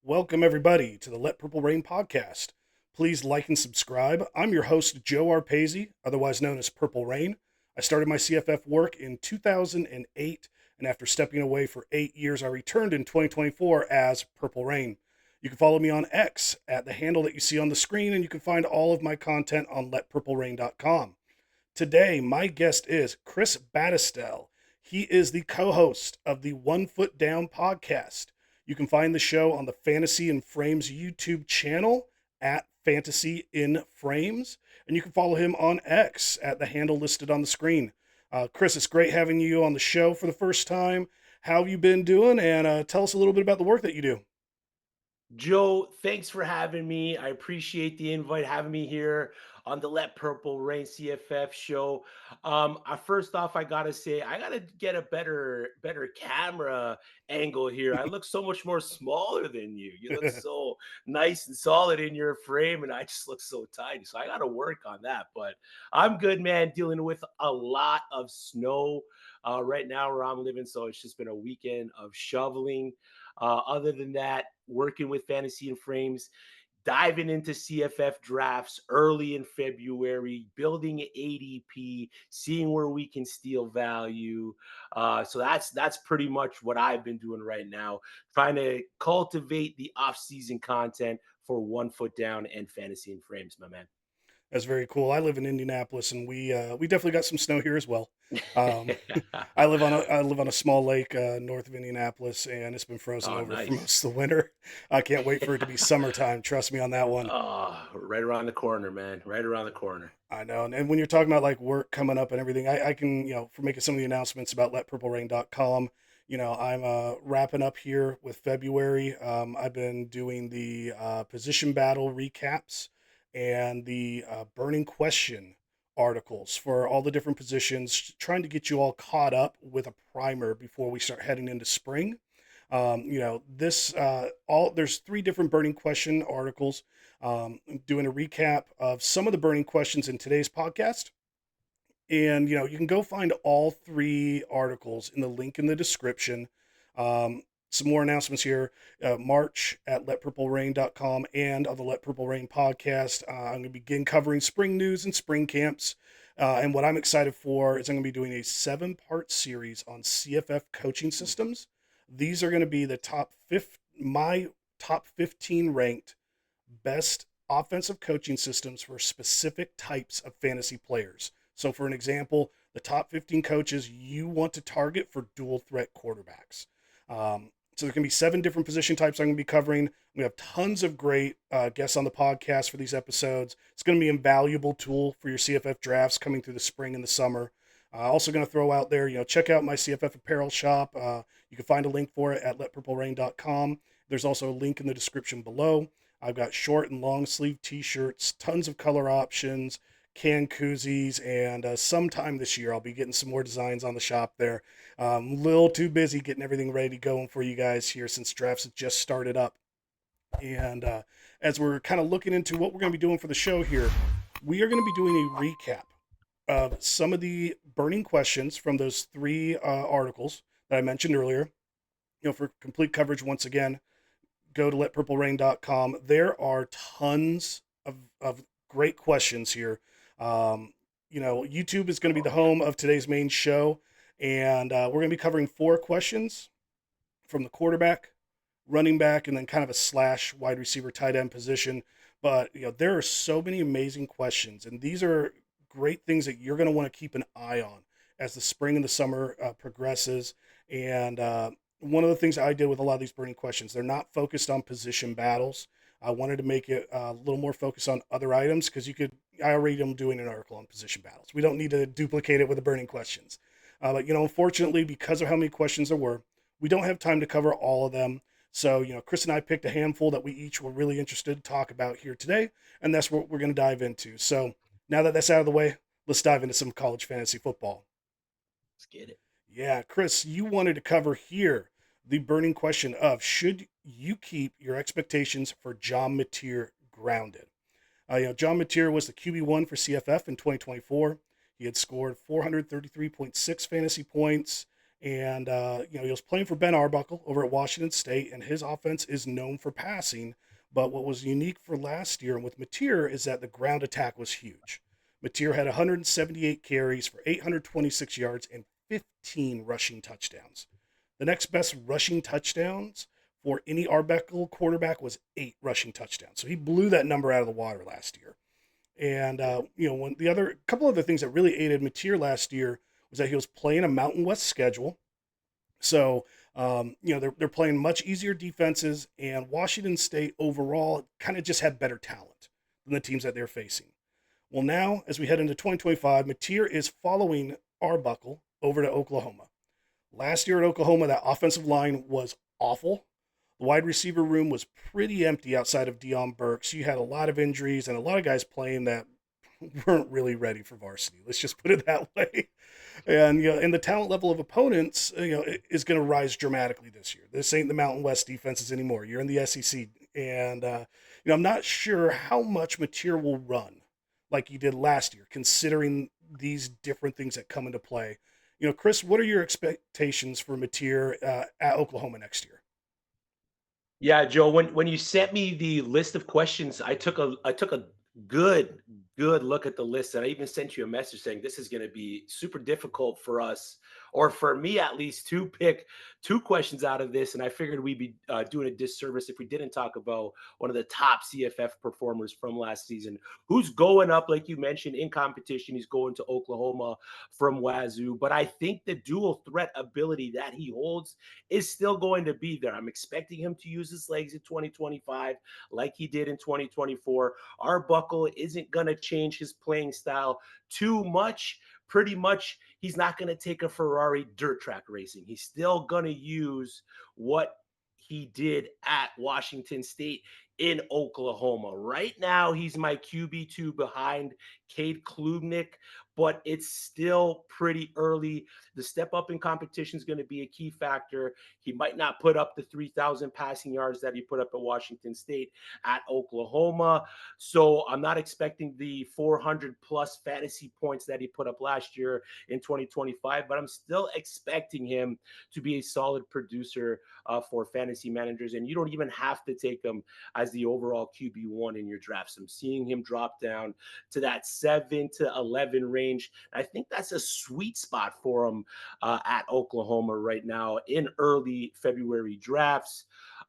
Welcome, everybody, to the Let Purple Rain podcast. Please like and subscribe. I'm your host, Joe Arpasi, otherwise known as Purple Rain. I started my CFF work in 2008, and after stepping away for 8 years, I returned in 2024 as Purple Rain. You can follow me on X at the handle that you see on the screen, and you can find all of my content on letpurplerain.com. Today, my guest is Chris Battisel. He is the co-host of the One Foot Down podcast. You can find the show on the Fantasy in Frames YouTube channel at Fantasy in Frames, and you can follow him on X at the handle listed on the screen. Chris, it's great having you on the show for the first time. How have you been doing? And tell us a little bit about the work that you do. Joe, thanks for having me. I appreciate the invite, having me here on the Let Purple Rain CFF show. First off, I gotta say, I gotta get a better camera angle here. I look so much more smaller than you. You look so nice and solid in your frame, and I just look so tiny. So I gotta work on that. But I'm good, man. Dealing with a lot of snow right now where I'm living, so it's just been a weekend of shoveling. Other than that, working with Fantasy and Frames, diving into CFF drafts early in February, building ADP, seeing where we can steal value. So that's pretty much what I've been doing right now, trying to cultivate the off-season content for One Foot Down and Fantasy and Frames, my man. That's very cool. I live in Indianapolis, and we definitely got some snow here as well. Um, I live on a small lake north of Indianapolis, and it's been frozen Oh, over for nice. most of the winter. I can't wait for it to be summertime. Trust me on that one. Oh, right around the corner, man. Right around the corner. I know. And when you're talking about like work coming up and everything, I can, for making some of the announcements about letpurplerain.com, I'm wrapping up here with February. I've been doing the position battle recaps and the burning question articles for all the different positions, trying to get you all caught up with a primer before we start heading into spring. This all there's three different burning question articles. Doing a recap of some of the burning questions in today's podcast. And, you can go find all three articles in the link in the description. Some more announcements here. March at letpurplerain.com and on the Let Purple Rain podcast. I'm going to begin covering spring news and spring camps. And what I'm excited for is I'm going to be doing a 7-part series on CFF coaching systems. These are going to be my top 15 ranked best offensive coaching systems for specific types of fantasy players. So, for an example, the top 15 coaches you want to target for dual threat quarterbacks. So, there can be 7 different position types I'm going to be covering. We have tons of great guests on the podcast for these episodes. It's going to be an invaluable tool for your CFF drafts coming through the spring and the summer. Also going to throw out there, check out my CFF apparel shop. You can find a link for it at letpurplerain.com. There's also a link in the description below. I've got short and long sleeve t-shirts, tons of color options, can koozies, and sometime this year I'll be getting some more designs on the shop there. A little too busy getting everything ready going for you guys here since drafts have just started up. And as we're kind of looking into what we're going to be doing for the show here, we are going to be doing a recap of some of the burning questions from those three articles that I mentioned earlier. For complete coverage, once again, go to letpurplerain.com. There are tons of great questions here. YouTube is going to be the home of today's main show, and we're going to be covering 4 questions from the quarterback, running back, and then kind of a slash wide receiver tight end position. But there are so many amazing questions, and these are great things that you're going to want to keep an eye on as the spring and the summer progresses. And one of the things I did with a lot of these burning questions, they're not focused on position battles. I wanted to make it a little more focused on other items because I already am doing an article on position battles. We don't need to duplicate it with the burning questions. But unfortunately, because of how many questions there were, we don't have time to cover all of them. So, Chris and I picked a handful that we each were really interested to talk about here today, and that's what we're going to dive into. So, now that that's out of the way, let's dive into some college fantasy football. Let's get it. Yeah, Chris, you wanted to cover here the burning question of should you keep your expectations for John Mateer grounded? John Mateer was the QB1 for CFF in 2024. He had scored 433.6 fantasy points And, he was playing for Ben Arbuckle over at Washington State, and his offense is known for passing. But what was unique for last year and with Mateer is that the ground attack was huge. Mateer had 178 carries for 826 yards and 15 rushing touchdowns. The next best rushing touchdowns for any Arbuckle quarterback was 8 rushing touchdowns. So he blew that number out of the water last year. And when the other couple other things that really aided Mateer last year was that he was playing a Mountain West schedule. So they're playing much easier defenses, and Washington State overall kind of just had better talent than the teams that they're facing. Well, now as we head into 2025, Mateer is following Arbuckle over to Oklahoma. Last year at Oklahoma, that offensive line was awful. The wide receiver room was pretty empty outside of Deion Burks. You had a lot of injuries and a lot of guys playing that weren't really ready for varsity. Let's just put it that way. And the talent level of opponents, is going to rise dramatically this year. This ain't the Mountain West defenses anymore. You're in the SEC, and I'm not sure how much Mateer will run like you did last year, considering these different things that come into play. Chris, what are your expectations for Mateer at Oklahoma next year? Yeah, Joe, when you sent me the list of questions, I took a good good look at the list, and I even sent you a message saying this is going to be super difficult for us, or for me at least, to pick two questions out of this. And I figured we'd be doing a disservice if we didn't talk about one of the top CFF performers from last season, who's going up, like you mentioned, in competition. He's going to Oklahoma from Wazoo, but I think the dual threat ability that he holds is still going to be there. I'm expecting him to use his legs in 2025 like he did in 2024. Arbuckle isn't going to change his playing style too much. Pretty much, he's not going to take a Ferrari dirt track racing. He's still going to use what he did at Washington State in Oklahoma. Right now, he's my QB2 behind Cade Klubnik, but it's still pretty early. The step up in competition is going to be a key factor. He might not put up the 3,000 passing yards that he put up at Washington State at Oklahoma. So I'm not expecting the 400 plus fantasy points that he put up last year in 2025, but I'm still expecting him to be a solid producer for fantasy managers. And you don't even have to take him as the overall QB1 in your drafts. I'm seeing him drop down to that 7 to 11 range. I think that's a sweet spot for him at Oklahoma right now in early February drafts.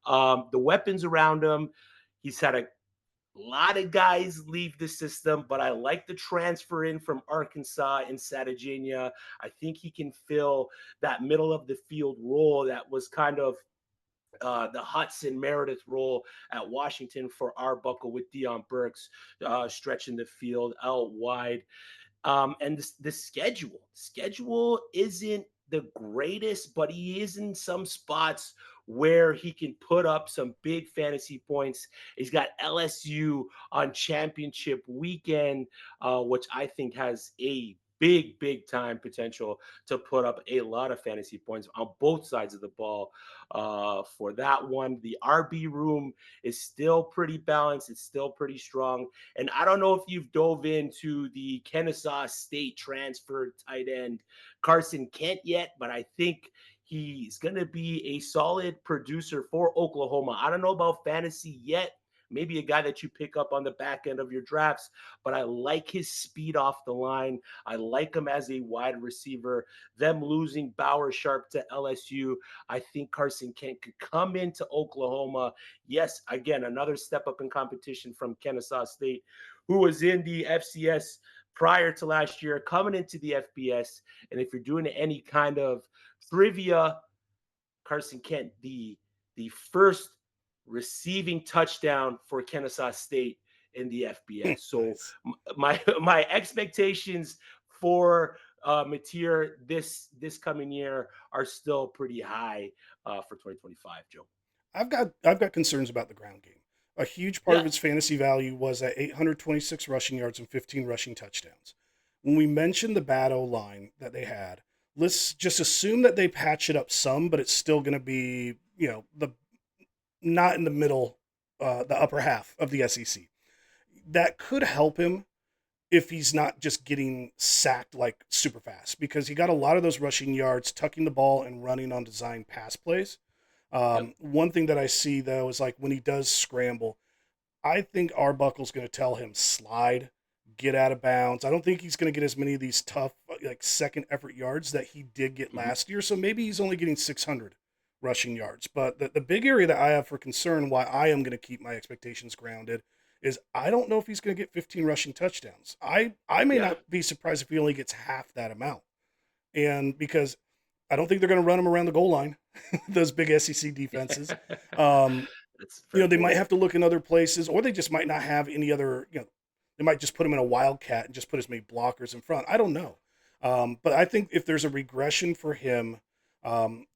The weapons around him, he's had a lot of guys leave the system, but I like the transfer in from Arkansas and Satagenia. I think he can fill that middle of the field role that was kind of the Hudson Meredith role at Washington for Arbuckle with Deion Burks stretching the field out wide. And the schedule isn't the greatest, but he is in some spots where he can put up some big fantasy points. He's got LSU on championship weekend, which I think has a big time potential to put up a lot of fantasy points on both sides of the ball for that one. The RB room is still pretty balanced. It's still pretty strong. And I don't know if you've dove into the Kennesaw State transfer tight end Carson Kent yet, but I think he's going to be a solid producer for Oklahoma. I don't know about fantasy yet. Maybe a guy that you pick up on the back end of your drafts, but I like his speed off the line. I like him as a wide receiver. Them losing Bauer Sharp to LSU, I think Carson Kent could come into Oklahoma. Yes, again, another step up in competition from Kennesaw State, who was in the FCS prior to last year, coming into the FBS. And if you're doing any kind of trivia, Carson Kent, the first receiving touchdown for Kennesaw State in the FBS. So Nice. my expectations for Mateer this coming year are still pretty high for 2025, Joe. I've got concerns about the ground game. A huge part Yeah. of its fantasy value was at 826 rushing yards and 15 rushing touchdowns. When we mentioned the bad O line that they had, let's just assume that they patch it up some, but it's still going to be, the not in the middle, the upper half of the SEC. That could help him if he's not just getting sacked like super fast, because he got a lot of those rushing yards, tucking the ball and running on design pass plays. Yep. One thing that I see though is like when he does scramble, I think Arbuckle's going to tell him slide, get out of bounds. I don't think he's going to get as many of these tough like second effort yards that he did get Mhm. last year. So maybe he's only getting 600 rushing yards. But the big area that I have for concern, why I am going to keep my expectations grounded, is I don't know if he's going to get 15 rushing touchdowns. I may Yeah. not be surprised if he only gets half that amount. And because I don't think they're going to run him around the goal line, those big SEC defenses. Um, That's a fair they might point. have to look in other places, or they just might not have any other. They might just put him in a wildcat and just put as many blockers in front. I don't know, but I think if there's a regression for him,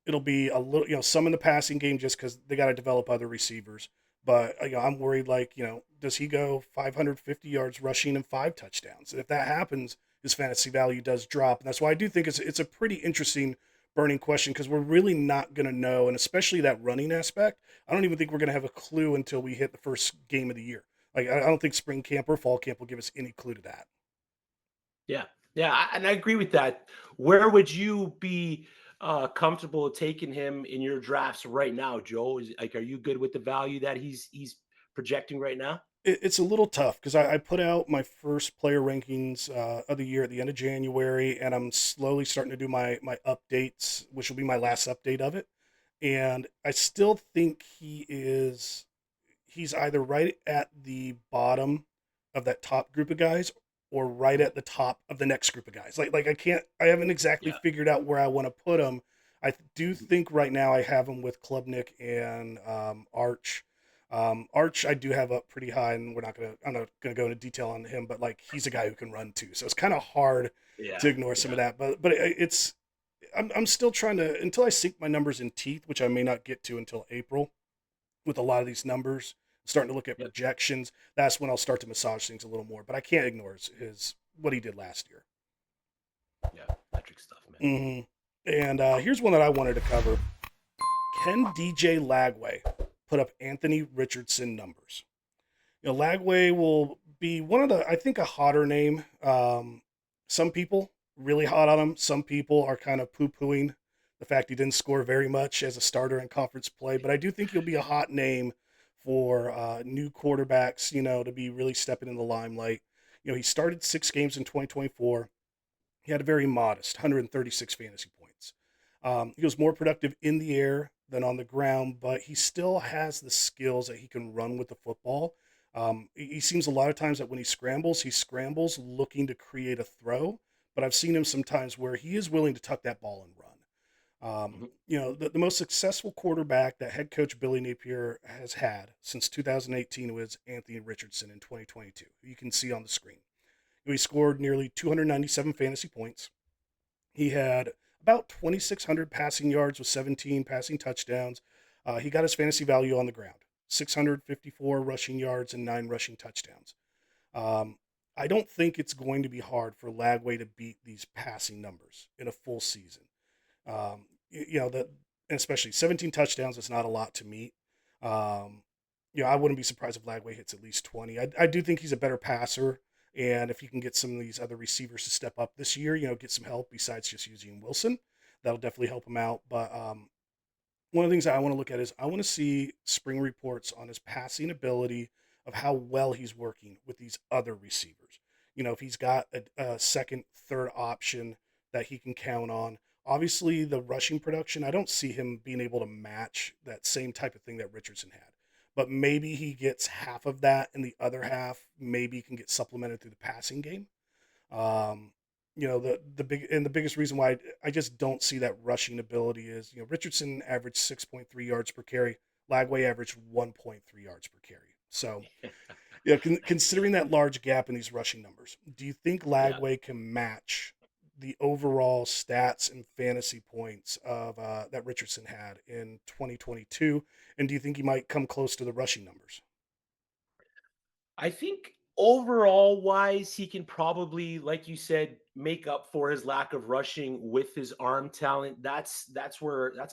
it'll be a little, some in the passing game just because they got to develop other receivers. But I'm worried, like, does he go 550 yards rushing and 5 touchdowns? And if that happens, his fantasy value does drop, and that's why I do think it's a pretty interesting burning question because we're really not going to know, and especially that running aspect. I don't even think we're going to have a clue until we hit the first game of the year. Like I don't think spring camp or fall camp will give us any clue to that. Yeah. Yeah, and I agree with that. Where would you be comfortable taking him in your drafts right now, Joe? Are you good with the value that he's projecting right now? It's a little tough because I put out my first player rankings of the year at the end of January, and I'm slowly starting to do my updates, which will be my last update of it. And I still think he's either right at the bottom of that top group of guys or right Mhm. at the top of the next group of guys. I haven't exactly Yeah. figured out where I want to put him. I do Mhm. think right now I have him with Klubnik and Arch. Arch I do have up pretty high, and I'm not gonna go into detail on him, but like he's a guy who can run too, so it's kind of hard to Yeah. ignore some of Yeah. that. But it's I'm still trying to, until I sink my numbers in teeth, which I may not get to until April with a lot of these numbers, starting to look at Yep. projections. That's when I'll start to massage things a little more. But I can't ignore his what he did last year. Yeah. Metric stuff, man. Hmm. And here's one that I wanted to cover. Can DJ Lagway put up Anthony Richardson numbers? Lagway will be one of the, I think, a hotter name. Some people really hot on him. Some people are kind of poo-pooing the fact he didn't score very much as a starter in conference play. But I do think he'll be a hot name for new quarterbacks, to be really stepping in the limelight. He started 6 games in 2024. He had a very modest 136 fantasy points. He was more productive in the air than on the ground, but he still has the skills that he can run with the football. He seems a lot of times that when he scrambles looking to create a throw. But I've seen him sometimes where he is willing to tuck that ball and run. Mhm. The most successful quarterback that head coach Billy Napier has had since 2018 was Anthony Richardson in 2022. You can see on the screen. He scored nearly 297 fantasy points. He had about 2,600 passing yards with 17 passing touchdowns. He got his fantasy value on the ground, 654 rushing yards and 9 rushing touchdowns. Um, I don't think it's going to be hard for Lagway to beat these passing numbers in a full season. That, and especially 17 touchdowns is not a lot to meet. Um, I wouldn't be surprised if Lagway hits at least 20. I do think he's a better passer, and if you can get some of these other receivers to step up this year, get some help besides just using Wilson, that'll definitely help him out. But one of the things that I want to look at is I want to see spring reports on his passing ability of how well he's working with these other receivers. If he's got a second, third option that he can count on. Obviously, the rushing production, I don't see him being able to match that same type of thing that Richardson had. But maybe he gets half of that, and the other half maybe can get supplemented through the passing game. Um, the biggest reason why I just don't see that rushing ability is Richardson averaged 6.3 yards per carry, Lagway averaged 1.3 yards per carry. So considering that large gap in these rushing numbers, do you think Yeah. Lagway can match the overall stats and fantasy points of that Richardson had in 2022? And do you think he might come close to the rushing numbers? I think Overall wise, he can probably, like you said, make up for his lack of rushing with his arm talent. That's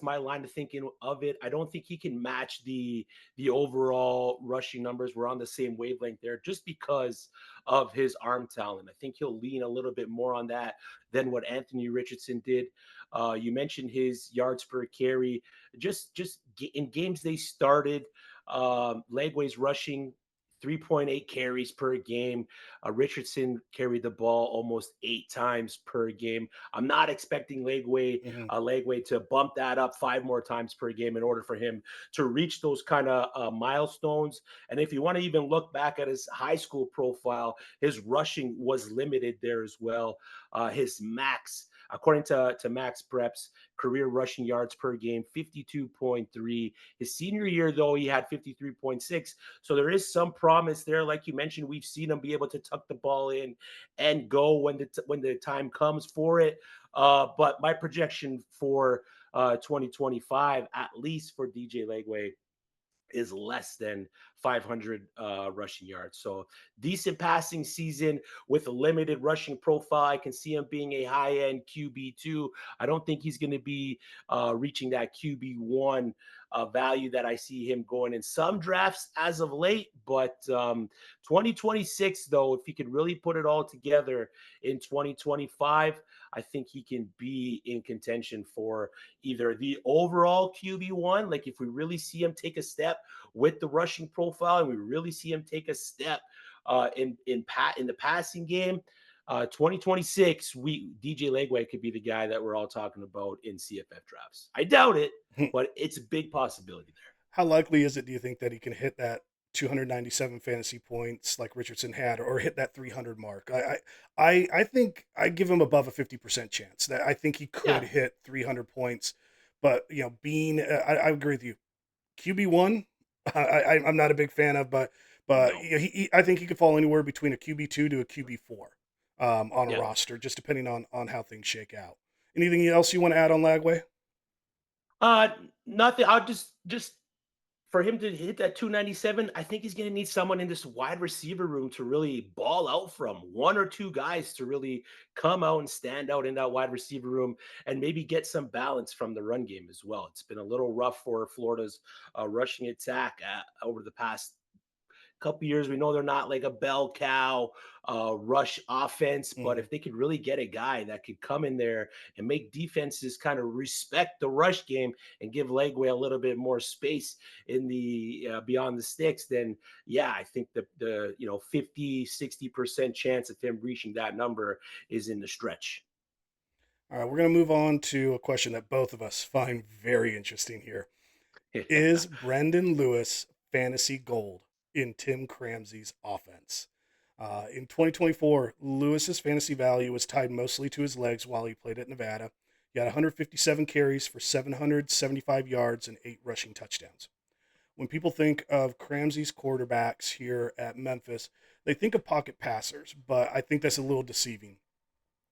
my line of thinking of it. I don't think he can match the overall rushing numbers. We're on the same wavelength there just because of his arm talent. I think he'll lean a little bit more on that than what Anthony Richardson did. You mentioned his yards per carry. In games they started, Lagway's rushing 3.8 carries per game. Richardson carried the ball almost 8 times per game. I'm not expecting Hmm. Lagway to bump that up 5 more times per game in order for him to reach those kind of milestones. And if you want to even look back at his high school profile, his rushing was limited there as well. His max, according to Max Preps, career rushing yards per game, 52.3. His senior year, though, he had 53.6. So there is some promise there. Like you mentioned, we've seen him be able to tuck the ball in and go when the time comes for it. But my projection for 2025, at least for DJ Lagway, is less than 500 rushing yards. So decent passing season with a limited rushing profile. I can see him being a high end QB2. I don't think he's going to be reaching that QB1 value that I see him going in some drafts as of late. But 2026, though, if he could really put it all together in 2025, I think he can be in contention for either the overall QB1, like if we really see him take a step with the rushing profile and we really see him take a step in the passing game. 2026, DJ Lagway could be the guy that we're all talking about in CFF drafts. I doubt it, but it's a big possibility there. How likely is it, do you think, that he can hit that 297 fantasy points like Richardson had, or hit that 300 mark? I think I give him above a 50% chance that I think he could Yeah, hit 300 points. But being I agree with you. QB1, I'm not a big fan of, but no, I think he could fall anywhere between a QB2 to a QB4 on a yeah. roster, just depending on how things shake out. Anything else you want to add on Lagway? Uh, Nothing. I'll just for him to hit that 297, I think he's going to need someone in this wide receiver room to really ball out from, one or two guys to really come out and stand out in that wide receiver room and maybe get some balance from the run game as well. It's been a little rough for Florida's rushing attack over the past couple years. We know they're not like a bell cow rush offense, but Mm-hmm. if they could really get a guy that could come in there and make defenses kind of respect the rush game and give Legway a little bit more space in the beyond the sticks, then yeah, I think the 50-60% chance of him reaching that number is in the stretch. All right, we're going to move on to a question that both of us find very interesting here. Is Brendon Lewis fantasy gold in Tim Cramsey's offense? In 2024, Lewis's fantasy value was tied mostly to his legs while he played at Nevada. He had 157 carries for 775 yards and 8 rushing touchdowns. When people think of Cramsey's quarterbacks here at Memphis, they think of pocket passers, but I think that's a little deceiving.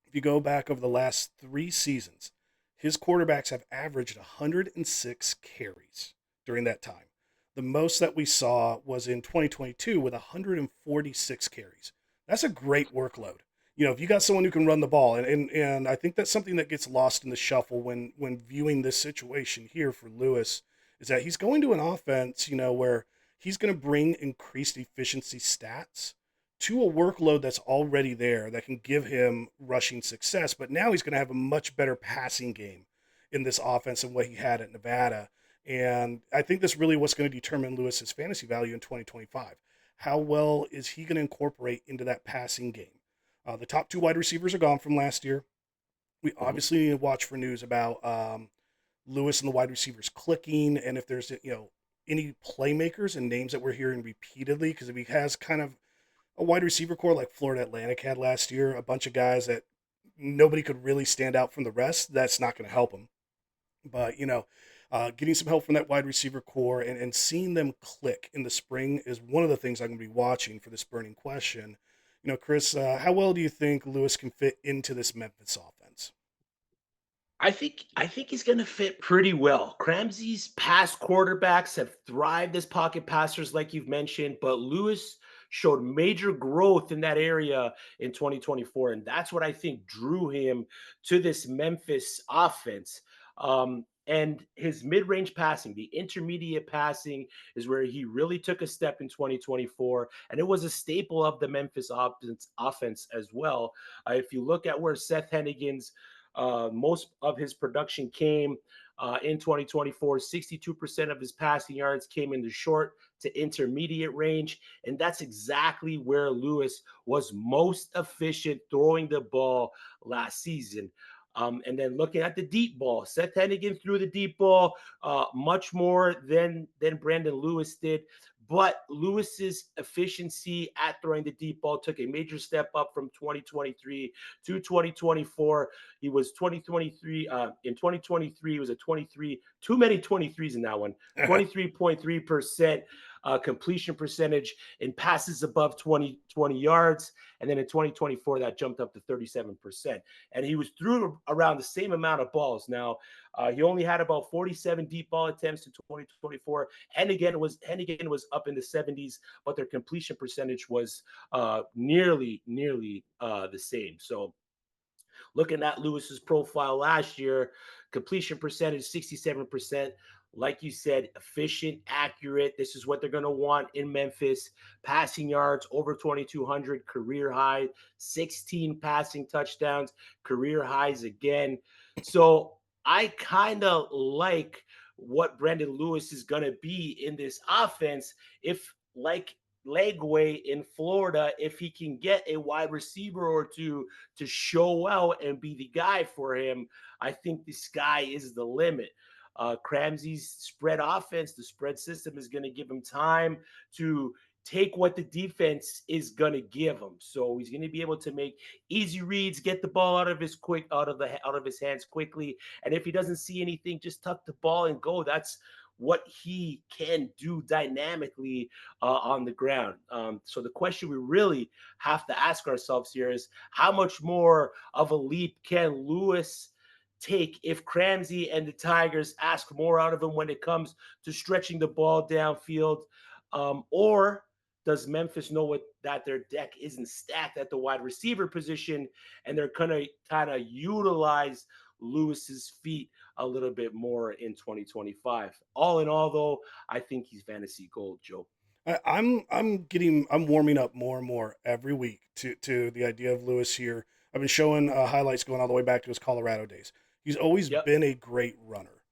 If you go back over the last 3 seasons, his quarterbacks have averaged 106 carries during that time. The most that we saw was in 2022 with 146 carries. That's a great workload. If you got someone who can run the ball, and I think that's something that gets lost in the shuffle when viewing this situation here for Lewis, is that he's going to an offense, where he's going to bring increased efficiency stats to a workload that's already there that can give him rushing success. But now he's going to have a much better passing game in this offense than what he had at Nevada. And I think this really what's going to determine Lewis's fantasy value in 2025. How well is he going to incorporate into that passing game? The top 2 wide receivers are gone from last year. We Mhm. obviously need to watch for news about Lewis and the wide receivers clicking, and if there's any playmakers and names that we're hearing repeatedly. Because if he has kind of a wide receiver core like Florida Atlantic had last year, a bunch of guys that nobody could really stand out from the rest, that's not going to help him. But, getting some help from that wide receiver core and seeing them click in the spring is one of the things I'm going to be watching for this burning question. Chris, how well do you think Lewis can fit into this Memphis offense? I think he's going to fit pretty well. Cramsey's past quarterbacks have thrived as pocket passers, like you've mentioned, but Lewis showed major growth in that area in 2024. And that's what I think drew him to this Memphis offense. And his mid-range passing, the intermediate passing, is where he really took a step in 2024, and it was a staple of the Memphis offense as well. If you look at where Seth Hennigan's most of his production came in 2024, 62% of his passing yards came in the short to intermediate range. And that's exactly where Lewis was most efficient throwing the ball last season. And then looking at the deep ball, Seth Hennigan threw the deep ball much more than Brandon Lewis did. But Lewis's efficiency at throwing the deep ball took a major step up from 2023 to 2024. He was 2023 in 2023. He was a 23. Too many 23s in that one. 23.3% completion percentage in passes above 20 yards. And then in 2024, that jumped up to 37%. And he was through around the same amount of balls. Now, he only had about 47 deep ball attempts in 2024. Hennigan was up in the 70s, but their completion percentage was nearly the same. So looking at Lewis's profile last year, completion percentage 67%. Like you said, efficient, accurate. This is what they're going to want in Memphis. Passing yards over 2,200, career high, 16 passing touchdowns, career highs again. So I kind of like what Brendon Lewis is going to be in this offense if, like Lagway in Florida, if he can get a wide receiver or two to show out and be the guy for him, I think the sky is the limit. Cramsey's spread offense, the spread system is going to give him time to take what the defense is going to give him. So he's going to be able to make easy reads, get the ball out of his hands quickly. And if he doesn't see anything, just tuck the ball and go. That's what he can do dynamically on the ground. So the question we really have to ask ourselves here is how much more of a leap can Lewis take if Cramsey and the Tigers ask more out of him when it comes to stretching the ball downfield? Or does Memphis know that their deck isn't stacked at the wide receiver position and they're going to kind of utilize Lewis's feet a little bit more in 2025? All in all, though, I think he's fantasy gold, Joe. I'm warming up more and more every week to the idea of Lewis here. I've been showing highlights going all the way back to his Colorado days. He's always been a great runner,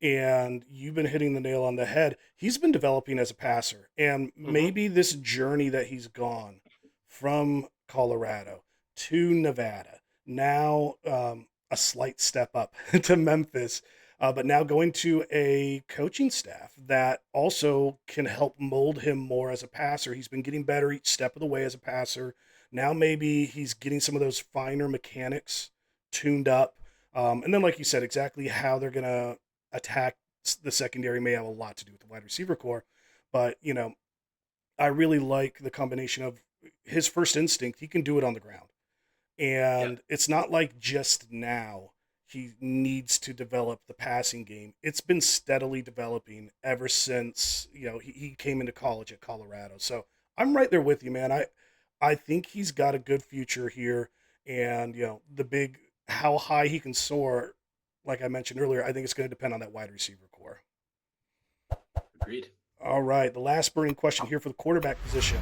and you've been hitting the nail on the head. He's been developing as a passer, and maybe this journey that he's gone from Colorado to Nevada, now a slight step up to Memphis, but now going to a coaching staff that also can help mold him more as a passer. He's been getting better each step of the way as a passer. Now maybe he's getting some of those finer mechanics tuned up. And then, like you said, exactly how they're going to attack the secondary may have a lot to do with the wide receiver core. But, I really like the combination of his first instinct. He can do it on the ground. And it's not like just now he needs to develop the passing game. It's been steadily developing ever since, he came into college at Colorado. So I'm right there with you, man. I think he's got a good future here. And, how high he can soar, like I mentioned earlier, I think it's going to depend on that wide receiver core. Agreed. All right, the last burning question here for the quarterback position.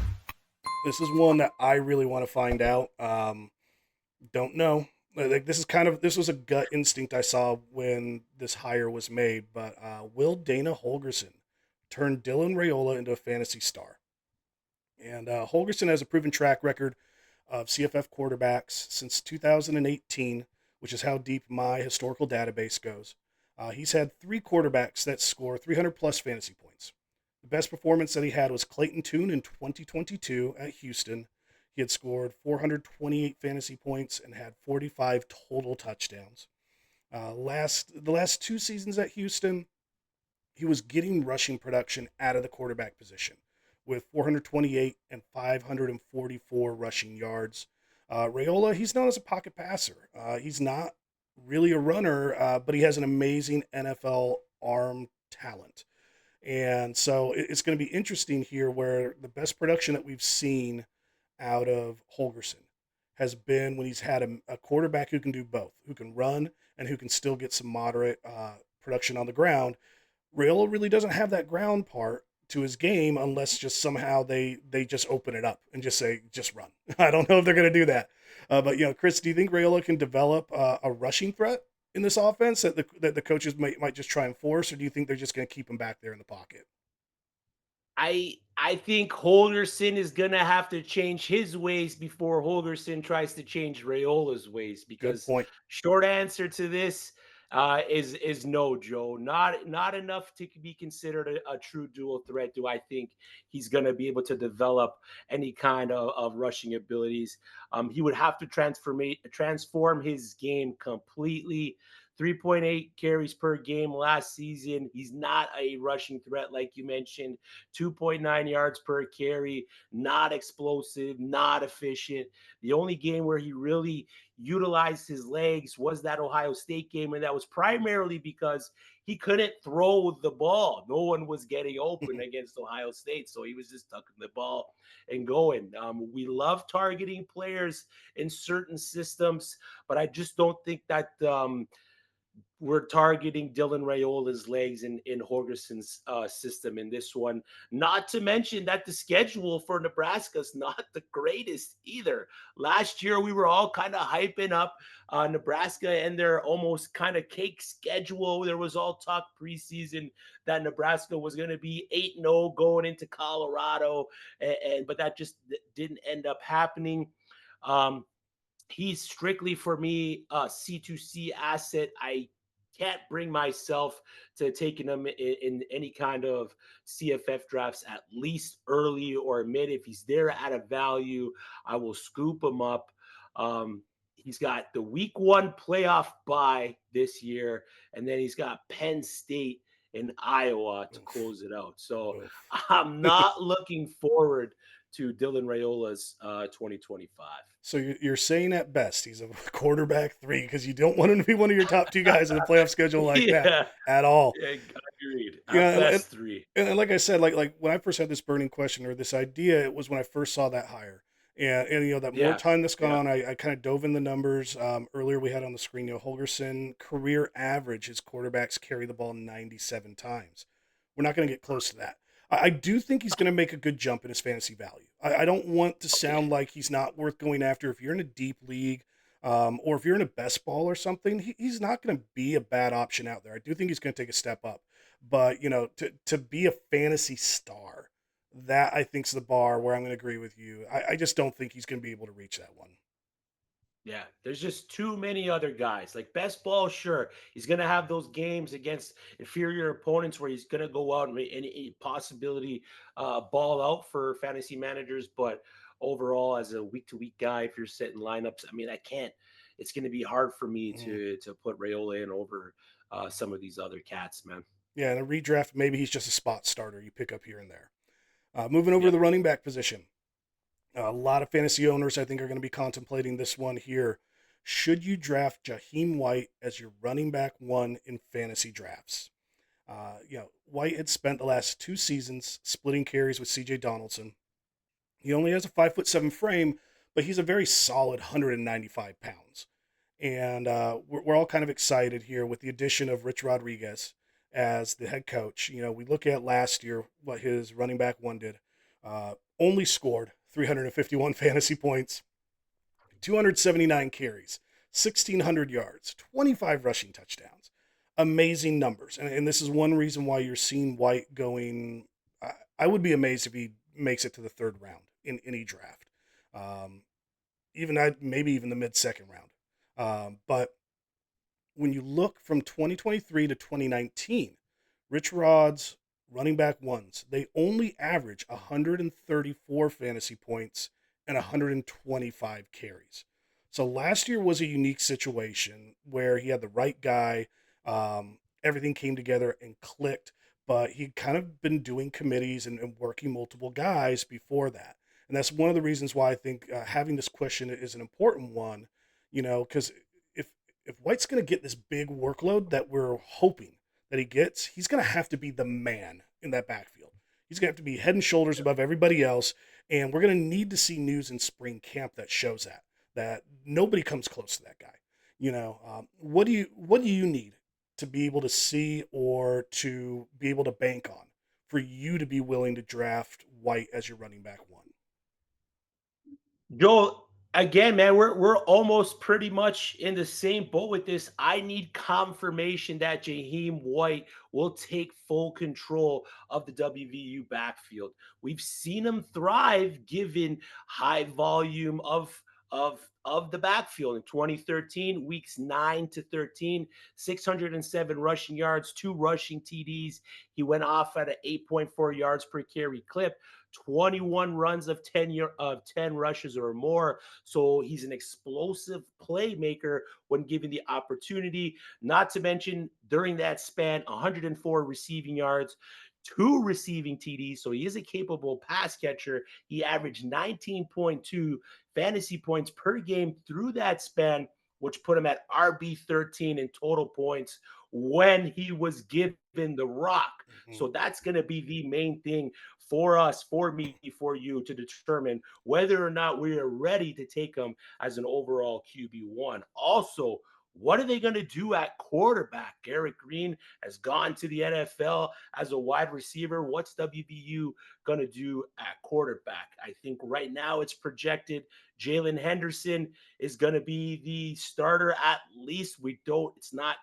This is one that I really want to find out. Don't know. Like this was a gut instinct I saw when this hire was made, but will Dana Holgorsen turn Dylan Raiola into a fantasy star? And Holgorsen has a proven track record of CFF quarterbacks since 2018, which is how deep my historical database goes. He's had 3 quarterbacks that score 300-plus fantasy points. The best performance that he had was Clayton Tune in 2022 at Houston. He had scored 428 fantasy points and had 45 total touchdowns. The last 2 seasons at Houston, he was getting rushing production out of the quarterback position with 428 and 544 rushing yards. Raiola, he's known as a pocket passer. He's not really a runner, but he has an amazing NFL arm talent. And so it's going to be interesting here where the best production that we've seen out of Holgerson has been when he's had a quarterback who can do both, who can run and who can still get some moderate production on the ground. Raiola really doesn't have that ground part to his game unless just somehow they just open it up and just say just run. I don't know if they're going to do that, but Chris, do you think Raiola can develop a rushing threat in this offense that the coaches might just try and force, or do you think they're just going to keep him back there in the pocket? I think Holgerson is gonna have to change his ways before Holgerson tries to change Raiola's ways. Good Because point. short answer to this is no, Joe. Not enough to be considered a true dual threat. Do I think he's gonna be able to develop any kind of rushing abilities? He would have to transform his game completely. 3.8 carries per game last season. He's not a rushing threat, like you mentioned. 2.9 yards per carry, not explosive, not efficient. The only game where he really utilized his legs was that Ohio State game, and that was primarily because he couldn't throw the ball. No one was getting open against Ohio State, so he was just tucking the ball and going. We love targeting players in certain systems, but I just don't think that we're targeting Dylan Raiola's legs in Holgerson's system in this one. Not to mention that the schedule for Nebraska is not the greatest either. Last year, we were all kind of hyping up Nebraska and their almost kind of cake schedule. There was all talk preseason that Nebraska was going to be 8-0 going into Colorado, but that just didn't end up happening. He's strictly for me a C2C asset. I can't bring myself to taking him in any kind of CFF drafts, at least early or mid. If he's there at a value, I will scoop him up. He's got the week 1 playoff bye this year, and then he's got Penn State and Iowa to Oof, close it out. So oof. I'm not looking forward to Dylan Raiola's 2025. So you're saying at best he's a quarterback 3 because you don't want him to be one of your top 2 guys in a playoff schedule like that Yeah, at all. yeah, agreed. At Yeah, best 3. and like I said, like when I first had this burning question or this idea, it was when I first saw that hire. And that more Yeah, time that's gone yeah, on, I kind of dove in the numbers. Earlier we had on the screen, Holgerson career average, his quarterbacks carry the ball 97 times. We're not going to get close to that. I do think he's going to make a good jump in his fantasy value. I don't want to okay. sound like he's not worth going after. If you're in a deep league, or if you're in a best ball or something, he's not going to be a bad option out there. I do think he's going to take a step up. But to be a fantasy star, that I think's the bar where I'm going to agree with you. I just don't think he's going to be able to reach that one. Yeah, there's just too many other guys. Like best ball, sure, he's gonna have those games against inferior opponents where he's gonna go out and any possibility ball out for fantasy managers. But overall, as a week to week guy, if you're setting lineups, I mean, I can't. It's gonna be hard for me Mhm. to put Raiola in over some of these other cats, man. Yeah, in a redraft, maybe he's just a spot starter you pick up here and there. Moving over to Yep. the running back position. A lot of fantasy owners, I think, are going to be contemplating this one here. Should you draft Jahiem White as your running back 1 in fantasy drafts? White had spent the last 2 seasons splitting carries with CJ Donaldson. He only has a 5'7" frame, but he's a very solid 195 pounds. And we're all kind of excited here with the addition of Rich Rodriguez as the head coach. We look at last year what his running back 1 did. Only scored 351 fantasy points, 279 carries, 1,600 yards, 25 rushing touchdowns. Amazing numbers. And this is one reason why you're seeing White going. I would be amazed if he makes it to the 3rd round in any draft. Um, maybe even the mid-second round. But when you look from 2023 to 2019, Rich Rod's running back 1s, they only average 134 fantasy points and 125 carries. So last year was a unique situation where he had the right guy. Everything came together and clicked, but he'd kind of been doing committees and working multiple guys before that. And that's one of the reasons why I think having this question is an important one, because if if White's going to get this big workload that we're hoping that he gets, he's going to have to be the man in that backfield. He's going to have to be head and shoulders above everybody else, and we're going to need to see news in spring camp that shows that nobody comes close to that guy. What do you need to be able to see or to be able to bank on for you to be willing to draft White as your running back one? Joel, again, man, we're almost pretty much in the same boat with this. I need confirmation that Jahiem White will take full control of the WVU backfield. We've seen him thrive given high volume of the backfield in 2013, weeks 9 to 13, 607 rushing yards, 2 rushing TDs. He went off at an 8.4 yards per carry clip. 21 runs of 10 rushes or more. So he's an explosive playmaker when given the opportunity. Not to mention during that span, 104 receiving yards, 2 receiving TDs. So he is a capable pass catcher. He averaged 19.2 fantasy points per game through that span, which put him at RB 13 in total points when he was given the rock. Mhm. So that's going to be the main thing for us, for me, for you to determine whether or not we are ready to take him as an overall QB1. Also, what are they going to do at quarterback? Garrett Green has gone to the NFL as a wide receiver. What's WVU going to do at quarterback? I think right now it's projected Jalen Henderson is going to be the starter at least. It's not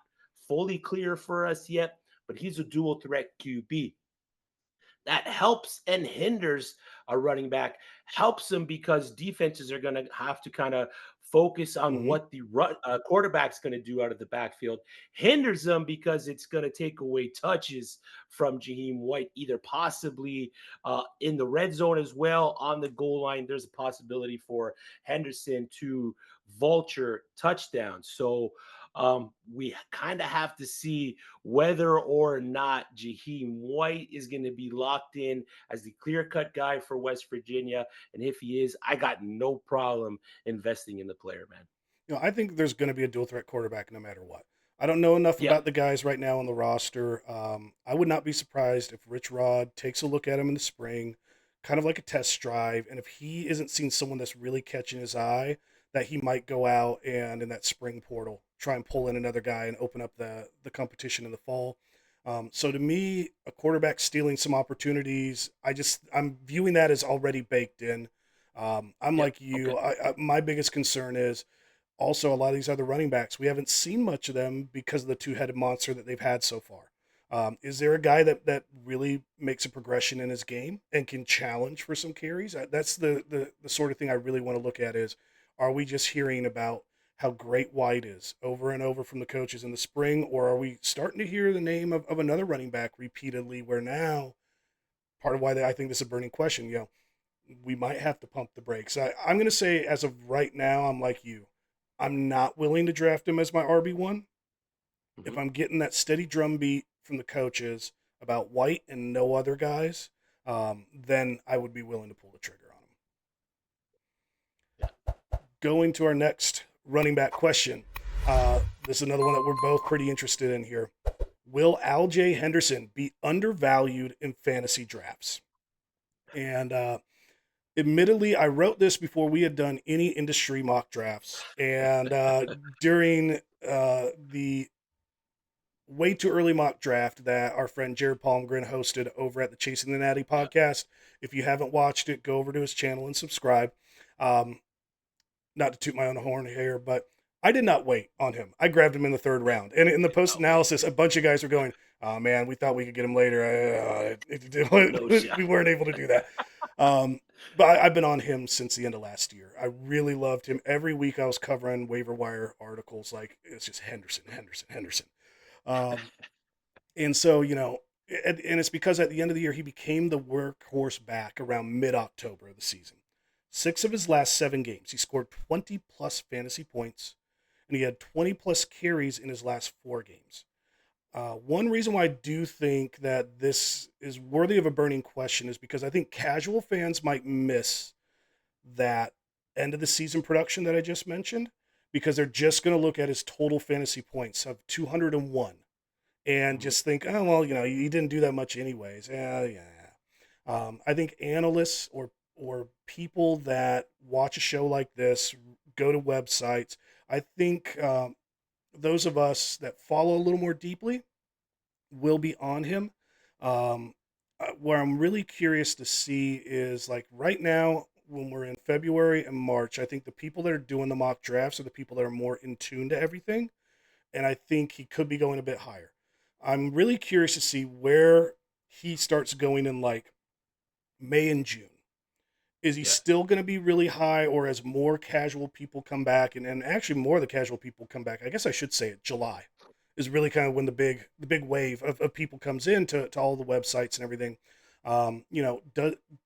fully clear for us yet, but he's a dual threat QB. That helps and hinders a running back, helps him because defenses are going to have to kind of focus on Mhm. what the quarterback's going to do out of the backfield, hinders them because it's going to take away touches from Jahiem White, either possibly in the red zone as well on the goal line. There's a possibility for Henderson to vulture touchdowns. So we kind of have to see whether or not Jahiem White is going to be locked in as the clear cut guy for West Virginia. And if he is, I got no problem investing in the player, man. I think there's going to be a dual threat quarterback no matter what. I don't know enough Yep. about the guys right now on the roster. I would not be surprised if Rich Rod takes a look at him in the spring, kind of like a test drive, and if he isn't seeing someone that's really catching his eye, that he might go out and in that spring portal try and pull in another guy and open up the competition in the fall. So to me, a quarterback stealing some opportunities, I'm viewing that as already baked in. I'm Yep. like Okay. you. My biggest concern is also a lot of these other running backs. We haven't seen much of them because of the two-headed monster that they've had so far. Is there a guy that really makes a progression in his game and can challenge for some carries? That's the sort of thing I really want to look at is, are we just hearing about how great White is over and over from the coaches in the spring, or are we starting to hear the name of another running back repeatedly where now part of why I think this is a burning question, we might have to pump the brakes. I'm going to say, as of right now, I'm like you. I'm not willing to draft him as my RB1. If Mhm. I'm getting that steady drumbeat from the coaches about White and no other guys, then I would be willing to pull the trigger on him. Going to our next running back question. This is another one that we're both pretty interested in here. Will Al-J. Henderson be undervalued in fantasy drafts? And admittedly, I wrote this before we had done any industry mock drafts, and during the way too early mock draft that our friend Jared Palmgren hosted over at the Chasing the Natty Yep. podcast. If you haven't watched it, go over to his channel and subscribe. Um, Not to toot my own horn here, but I did not wait on him. I grabbed him in the third round, and in the post No way. analysis, a bunch of guys were going, "Oh man, we thought we could get him later. No shot. We weren't able to do that." But I've been on him since the end of last year. I really loved him. Every week I was covering waiver wire articles like it's just Henderson, Henderson, Henderson. Um, and so, and it's because at the end of the year, he became the workhorse back around mid October of the season. 6 of his last 7 games, he scored 20 plus fantasy points, and he had 20 plus carries in his last 4 games. One reason why I do think that this is worthy of a burning question is because I think casual fans might miss that end of the season production that I just mentioned because they're just going to look at his total fantasy points of 201 and Mhm. just think, oh well, you didn't do that much anyways. Yeah, yeah. I think analysts or people that watch a show like this, go to websites. I think those of us that follow a little more deeply will be on him. Where I'm really curious to see is like right now when we're in February and March. I think the people that are doing the mock drafts are the people that are more in tune to everything, and I think he could be going a bit higher. I'm really curious to see where he starts going in like May and June. Is he Yeah. still going to be really high, or as more casual people come back, and actually more of the casual people come back? I guess I should say it. July is really kind of when the big wave of people comes in to all the websites and everything.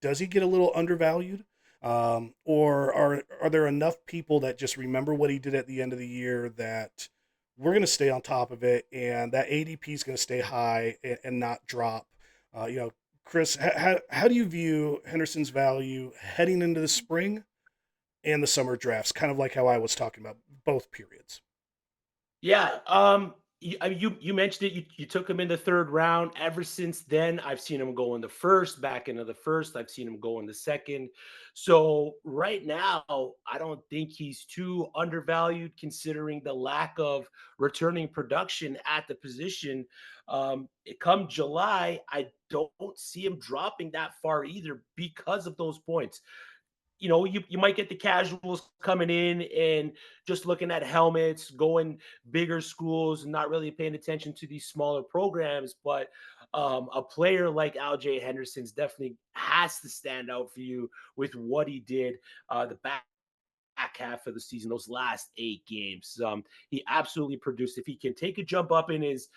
Does he get a little undervalued, or are there enough people that just remember what he did at the end of the year that we're going to stay on top of it, and that ADP is going to stay high and not drop? You know, Chris, how do you view Henderson's value heading into the spring and the summer drafts? Kind of like how I was talking about both periods. Yeah, you mentioned it. You took him in the third round. Ever since then, I've seen him go in the first, back into the first. I've seen him go in the second. So right now, I don't think he's too undervalued considering the lack of returning production at the position. Come July, I don't see him dropping that far either because of those points. You might get the casuals coming in and just looking at helmets, going bigger schools, and not really paying attention to these smaller programs. But a player like Alj Henderson's definitely has to stand out for you with what he did the back half of the season, those last 8 games. He absolutely produced. If he can take a jump up in his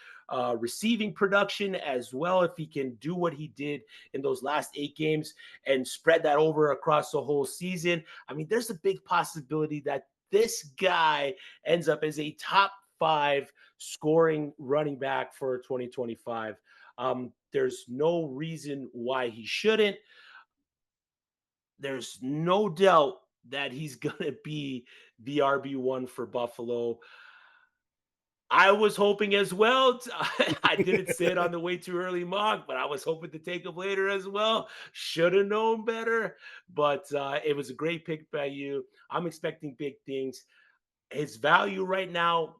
receiving production as well, if he can do what he did in those last 8 games and spread that over across the whole season, I mean, there's a big possibility that this guy ends up as a top 5 scoring running back for 2025. There's no reason why he shouldn't. There's no doubt that he's going to be the RB1 for Buffalo. I was hoping as well. I didn't say it on the way too early mock, but I was hoping to take him later as well. Should have known better, but it was a great pick by you. I'm expecting big things. His value right now,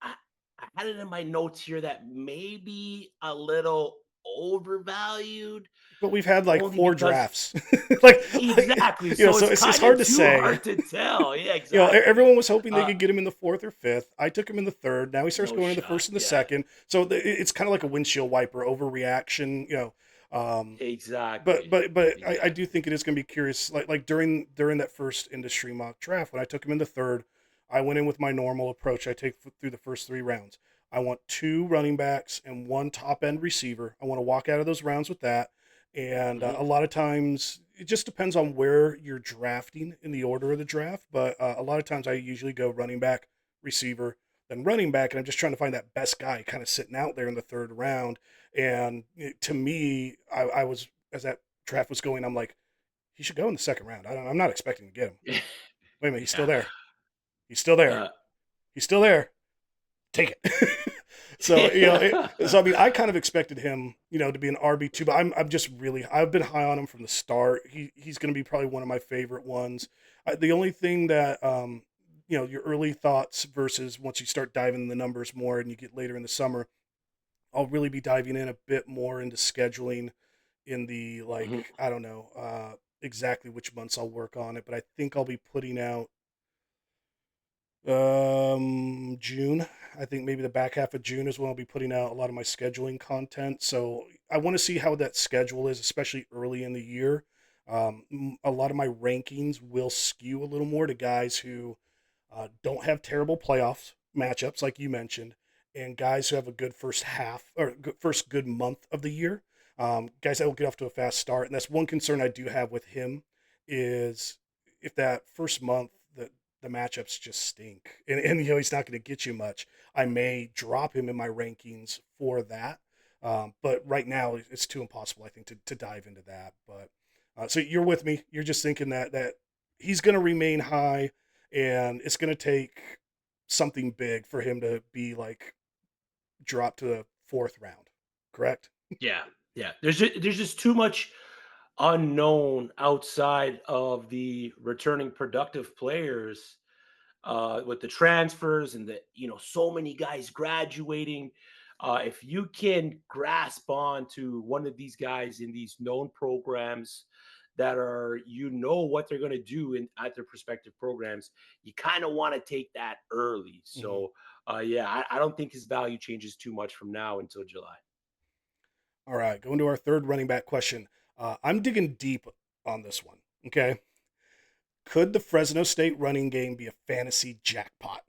I, I had it in my notes here that maybe a little overvalued, But we've had like only four because drafts, like, exactly. so So it's it's kind of hard to too say. hard to tell. Yeah, exactly. Everyone was hoping they Uh, could get him in the fourth or fifth. I took him in the third. Now he starts no going in the shot. first and the Yeah, second. So it's kind of like a windshield wiper overreaction. Um, but exactly. but but I do Exactly. think it is going to be curious. Like during that first industry mock draft when I took him in the third, I went in with my normal approach. I take through the first 3 rounds. I want 2 running backs and 1 top end receiver. I want to walk out of those rounds with that. And Mhm. a lot of times it just depends on where you're drafting in the order of the draft. But a lot of times I usually go running back, receiver, then running back, and I'm just trying to find that best guy kind of sitting out there in the third round. And to me, I was as that draft was going, I'm like, he should go in the second round. I'm not expecting to get him. Wait a minute, he's still Yeah. there. He's still there. Uh, He's still there. Take it. So I mean, I kind of expected him, to be an RB2, but I'm just really I've been high on him from the start. He's going to be probably one of my favorite ones. The only thing that your early thoughts versus once you start diving in the numbers more and you get later in the summer, I'll really be diving in a bit more into scheduling in the mhm. I don't know exactly which months I'll work on it, but I think I'll be putting out June. I think maybe the back half of June is when I'll be putting out a lot of my scheduling content. So I want to see how that schedule is, especially early in the year. A lot of my rankings will skew a little more to guys who don't have terrible playoffs matchups, like you mentioned, and guys who have a good first half or first good month of the year. Guys that will get off to a fast start, and that's one concern I do have with him is if that first month the matchups just stink, and he's not going to get you much. I may drop him in my rankings for that, but right now it's too impossible, I think, to dive into that. But so you're with me. You're just thinking that he's going to remain high, and it's going to take something big for him to be like drop to the fourth round. Correct? Yeah, yeah. There's just too much unknown outside of the returning productive players with the transfers and the so many guys graduating. If you can grasp on to one of these guys in these known programs that are what they're going to do in at their respective programs, you kind of want to take that early. Mhm. So yeah, I don't think his value changes too much from now until July. All right, going to our third running back question. I'm digging deep on this one. Okay. Could the Fresno State running game be a fantasy jackpot?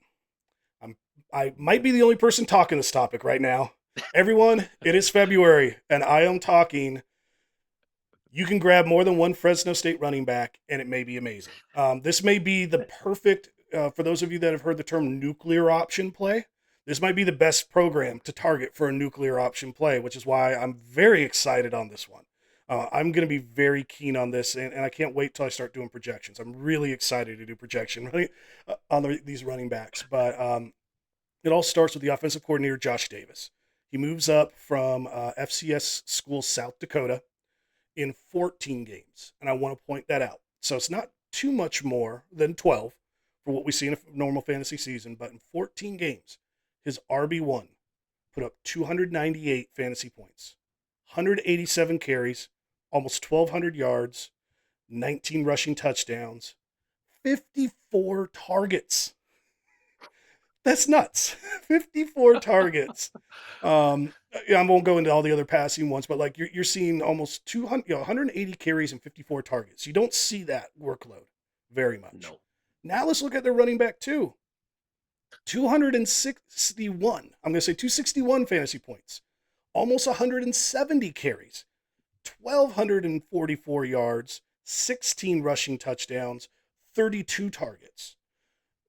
I'm I might be the only person talking this topic right now. Everyone, it is February, and I am talking. You can grab more than one Fresno State running back, and it may be amazing. This may be the perfect for those of you that have heard the term nuclear option play. This might be the best program to target for a nuclear option play, which is why I'm very excited on this one. I'm going to be very keen on this, and I can't wait till I start doing projections. I'm really excited to do projection on these running backs. But it all starts with the offensive coordinator, Josh Davis. He moves up from FCS school South Dakota in 14 games. And I want to point that out. So it's not too much more than 12 for what we see in a normal fantasy season, but in 14 games, his RB1 put up 298 fantasy points, 187 carries, almost 1,200 yards, 19 rushing touchdowns, 54 targets. That's nuts. 54 targets. Yeah, I won't go into all the other passing ones, but like you're seeing almost 200, 180 carries and 54 targets. You don't see that workload very much. No, Now let's look at their running back too. 261. I'm going to say 261 fantasy points. Almost 170 carries. 1,244 yards, 16 rushing touchdowns, 32 targets.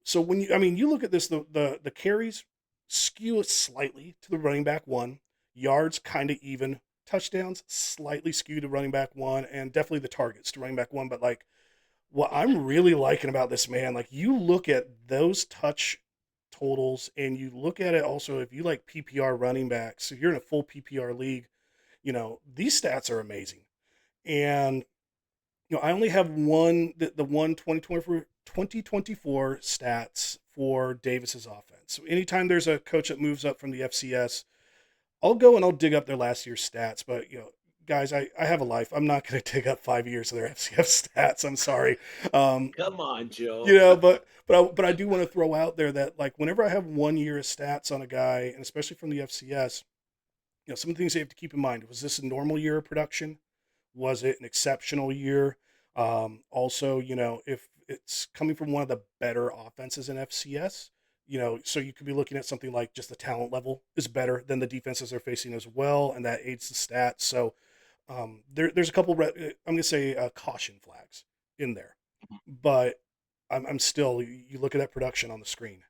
So when you look at this, the carries skew slightly to the running back one, yards kind of even, touchdowns slightly skewed to running back one, and definitely the targets to running back one. But like what I'm really liking about this man, like you look at those touch totals, and you look at it also if you like PPR running backs, if you're in a full PPR league, these stats are amazing. And I only have the one 2024 stats for Davis's offense. So anytime there's a coach that moves up from the FCS, I'll go and I'll dig up their last year's stats. But guys, I have a life. I'm not going to dig up 5 years of their FCS stats. I'm sorry. Um, come on, Joe. but I do want to throw out there that like whenever I have 1 year of stats on a guy, and especially from the FCS, some things you have to keep in mind. Was this a normal year of production? Was it an exceptional year? Also, if it's coming from one of the better offenses in FCS, so you could be looking at something like just the talent level is better than the defenses they're facing as well, and that aids the stats. So there's a couple, I'm going to say caution flags in there, but I'm still, you look at that production on the screen,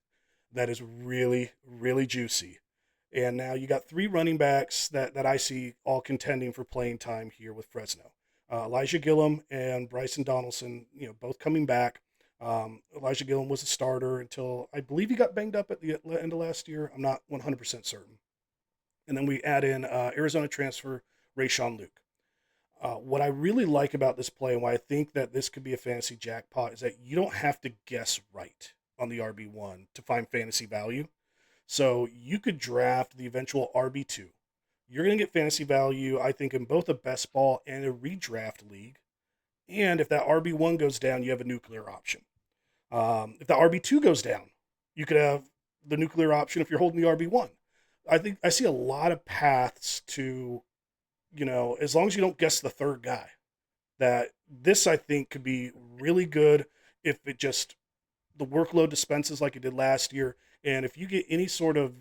that is really, really juicy. And now you got three running backs that I see all contending for playing time here with Fresno. Elijah Gillum and Bryson Donaldson, both coming back. Elijah Gillum was a starter until I believe he got banged up at the end of last year. I'm not 100% certain. And then we add in Arizona transfer Rayshawn Luke. What I really like about this play and why I think that this could be a fantasy jackpot is that you don't have to guess right on the RB1 to find fantasy value. So you could draft the eventual RB2. You're going to get fantasy value, I think, in both a best ball and a redraft league. And if that RB1 goes down, you have a nuclear option. If the RB2 goes down, you could have the nuclear option if you're holding the RB1. I think I see a lot of paths to, as long as you don't guess the third guy, that this I think could be really good if it just the workload dispenses like it did last year. And if you get any sort of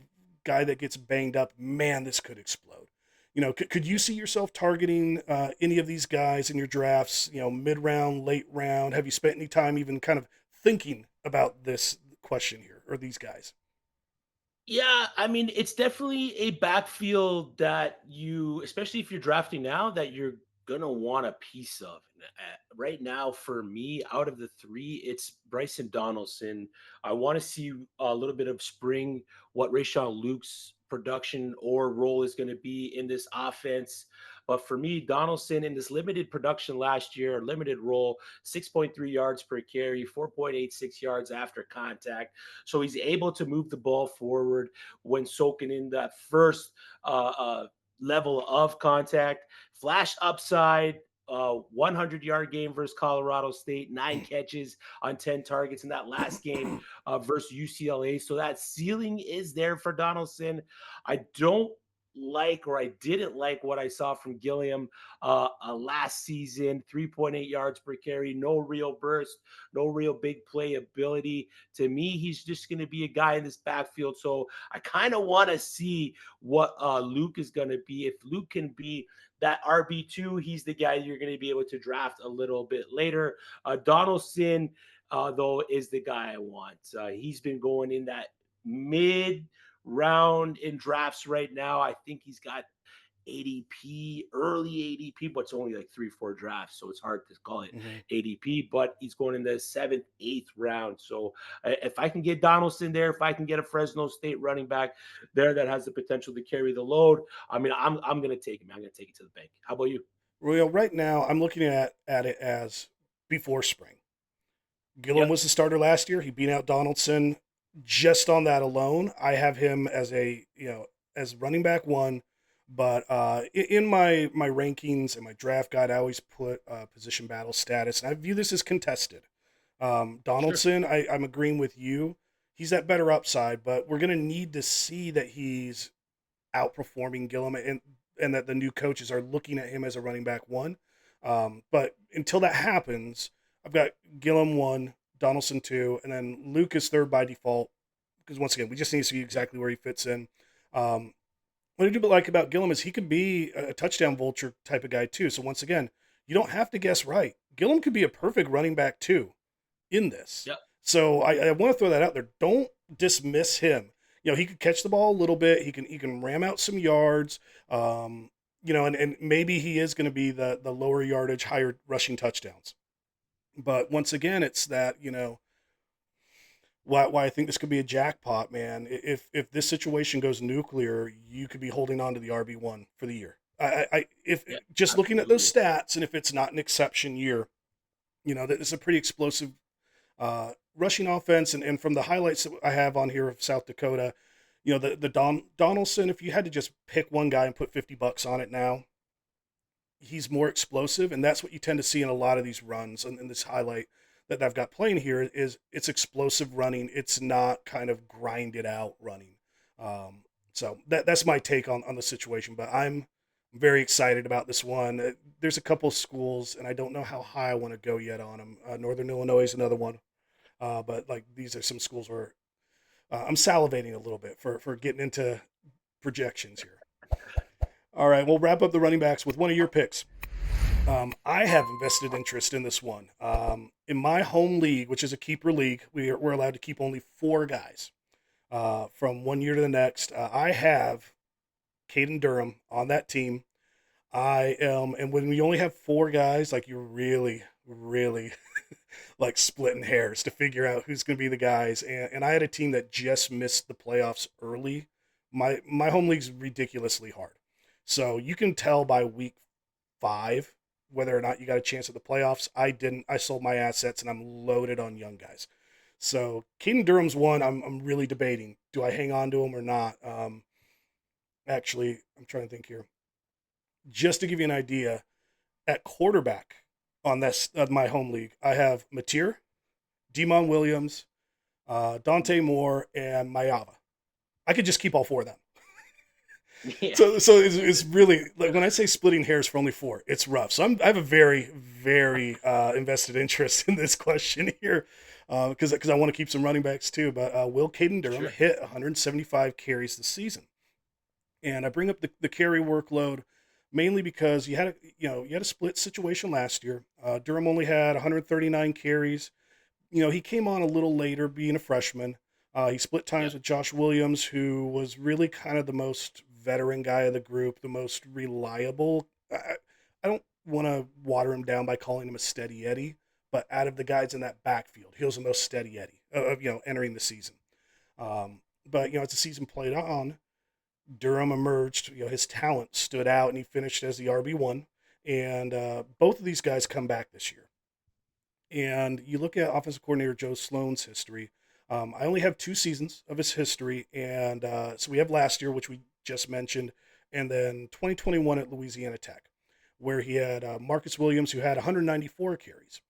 guy that gets banged up, man, this could explode. Could you see yourself targeting any of these guys in your drafts, mid round, late round? Have you spent any time even kind of thinking about this question here or these guys? Yeah, I mean, it's definitely a backfield that you, especially if you're drafting now, that you're gonna want a piece of. Right now, for me, out of the three, it's Bryson Donaldson. I want to see a little bit of spring, what Rayshawn Luke's production or role is going to be in this offense. But for me, Donaldson in this limited production last year, limited role, 6.3 yards per carry, 4.86 yards after contact. So he's able to move the ball forward when soaking in that first level of contact. Flash upside, 100-yard game versus Colorado State, 9 catches on 10 targets in that last game versus UCLA. So that ceiling is there for Donaldson. I don't like, or I didn't like what I saw from Gilliam last season. 3.8 yards per carry, no real burst, no real big play ability. To me, he's just going to be a guy in this backfield. So I kind of want to see what Luke is going to be. If Luke can be that RB2, he's the guy you're going to be able to draft a little bit later. Donaldson, though, is the guy I want. He's been going in that mid round in drafts right now. I think he's got ADP, early ADP, but it's only like 3-4 drafts, so it's hard to call it Mm-hmm. ADP. But he's going in the 7th, 8th round. So if I can get Donaldson there, if I can get a Fresno State running back there that has the potential to carry the load, I mean, I'm going to take him. I'm going to take it to the bank. How about you? Well, right now I'm looking at it as before spring. Gillum Yep. was the starter last year. He beat out Donaldson. Just on that alone, I have him as as running back one. But in my rankings and my draft guide, I always put position battle status, and I view this as contested. Sure. Donaldson, I'm agreeing with you. He's that better upside, but we're gonna need to see that he's outperforming Gillum, and that the new coaches are looking at him as a running back one. But until that happens, I've got Gillum one, Donaldson two, and then Luke is third by default. Because once again, we just need to see exactly where he fits in. What I do like about Gillum is he could be a touchdown vulture type of guy too. So once again, you don't have to guess right. Gillum could be a perfect running back too in this. Yep. So I want to throw that out there. Don't dismiss him. He could catch the ball a little bit. He can ram out some yards. And maybe he is going to be the lower yardage, higher rushing touchdowns. But once again, it's that why I think this could be a jackpot, man. If this situation goes nuclear, you could be holding on to the RB1 for the year. If Yeah, just looking at those absolutely. stats, and if it's not an exception year, that is a pretty explosive rushing offense. And from the highlights that I have on here of South Dakota, the Donaldson, if you had to just pick one guy and put $50 on it now, he's more explosive, and that's what you tend to see in a lot of these runs. And in this highlight that I've got playing here is it's explosive running. It's not kind of grinded out running. So that's my take on the situation. But I'm very excited about this one. There's a couple schools, and I don't know how high I want to go yet on them. Northern Illinois is another one. But like these are some schools where I'm salivating a little bit for getting into projections here. All right, we'll wrap up the running backs with one of your picks. I have invested interest in this one. In my home league, which is a keeper league, we're allowed to keep only 4 guys from one year to the next. I have Caden Durham on that team. And when we only have 4 guys, like you're really, really like splitting hairs to figure out who's going to be the guys. And I had a team that just missed the playoffs early. My home league's ridiculously hard. So you can tell by week 5 whether or not you got a chance at the playoffs. I didn't. I sold my assets and I'm loaded on young guys. So Caden Durham's one I'm really debating. Do I hang on to him or not? Actually, I'm trying to think here. Just to give you an idea, at quarterback on this my home league, I have Mateer, Demon Williams, Dante Moore, and Mayava. I could just keep all 4 of them. Yeah. So it's really like when I say splitting hairs for only 4, it's rough. So I have a very very invested interest in this question here because I want to keep some running backs too. But will Caden Durham Sure. hit 175 carries this season? And I bring up the carry workload mainly because you had a split situation last year. Durham only had 139 carries. He came on a little later, being a freshman. He split Yeah. times with Josh Williams, who was really kind of the most veteran guy of the group, the most reliable. I don't want to water him down by calling him a steady Eddie, but out of the guys in that backfield, he was the most steady Eddie of entering the season. But as the season played on, Durham emerged. His talent stood out, and he finished as the RB1. And both of these guys come back this year. And you look at offensive coordinator Joe Sloan's history. I only have 2 seasons of his history, and so we have last year, which we just mentioned, and then 2021 at Louisiana Tech, where he had Marcus Williams, who had 194 carries.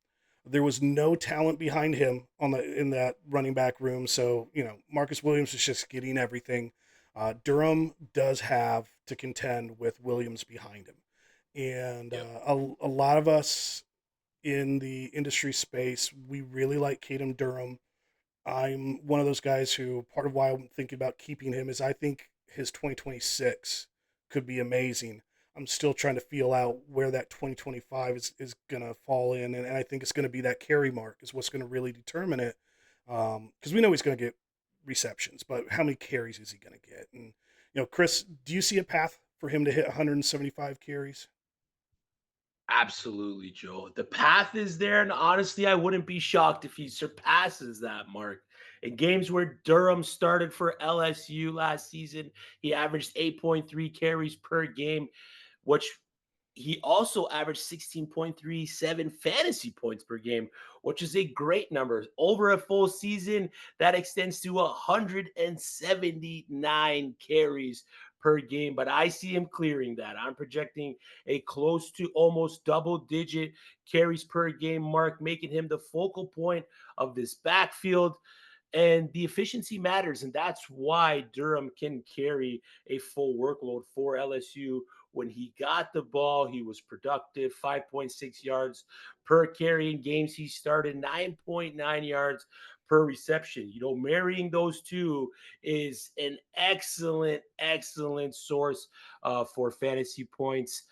There was no talent behind him in that running back room, so Marcus Williams is just getting everything. Durham does have to contend with Williams behind him, and Yep. a lot of us in the industry space, we really like Caden Durham. I'm one of those guys who part of why I'm thinking about keeping him is I think his 2026 could be amazing. I'm still trying to feel out where that 2025 is going to fall in. And I think it's going to be that carry mark is what's going to really determine it. Because we know he's going to get receptions, but how many carries is he going to get? And, Chris, do you see a path for him to hit 175 carries? Absolutely, Joe. The path is there, and honestly, I wouldn't be shocked if he surpasses that mark. In games where Durham started for LSU last season, he averaged 8.3 carries per game, which he also averaged 16.37 fantasy points per game, which is a great number. Over a full season, that extends to 179 carries per game. But I see him clearing that. I'm projecting a close to almost double-digit carries per game mark, making him the focal point of this backfield. And the efficiency matters, and that's why Durham can carry a full workload for LSU. When he got the ball, he was productive, 5.6 yards per carry in games he started, 9.9 yards per reception. Marrying those two is an excellent source for fantasy points.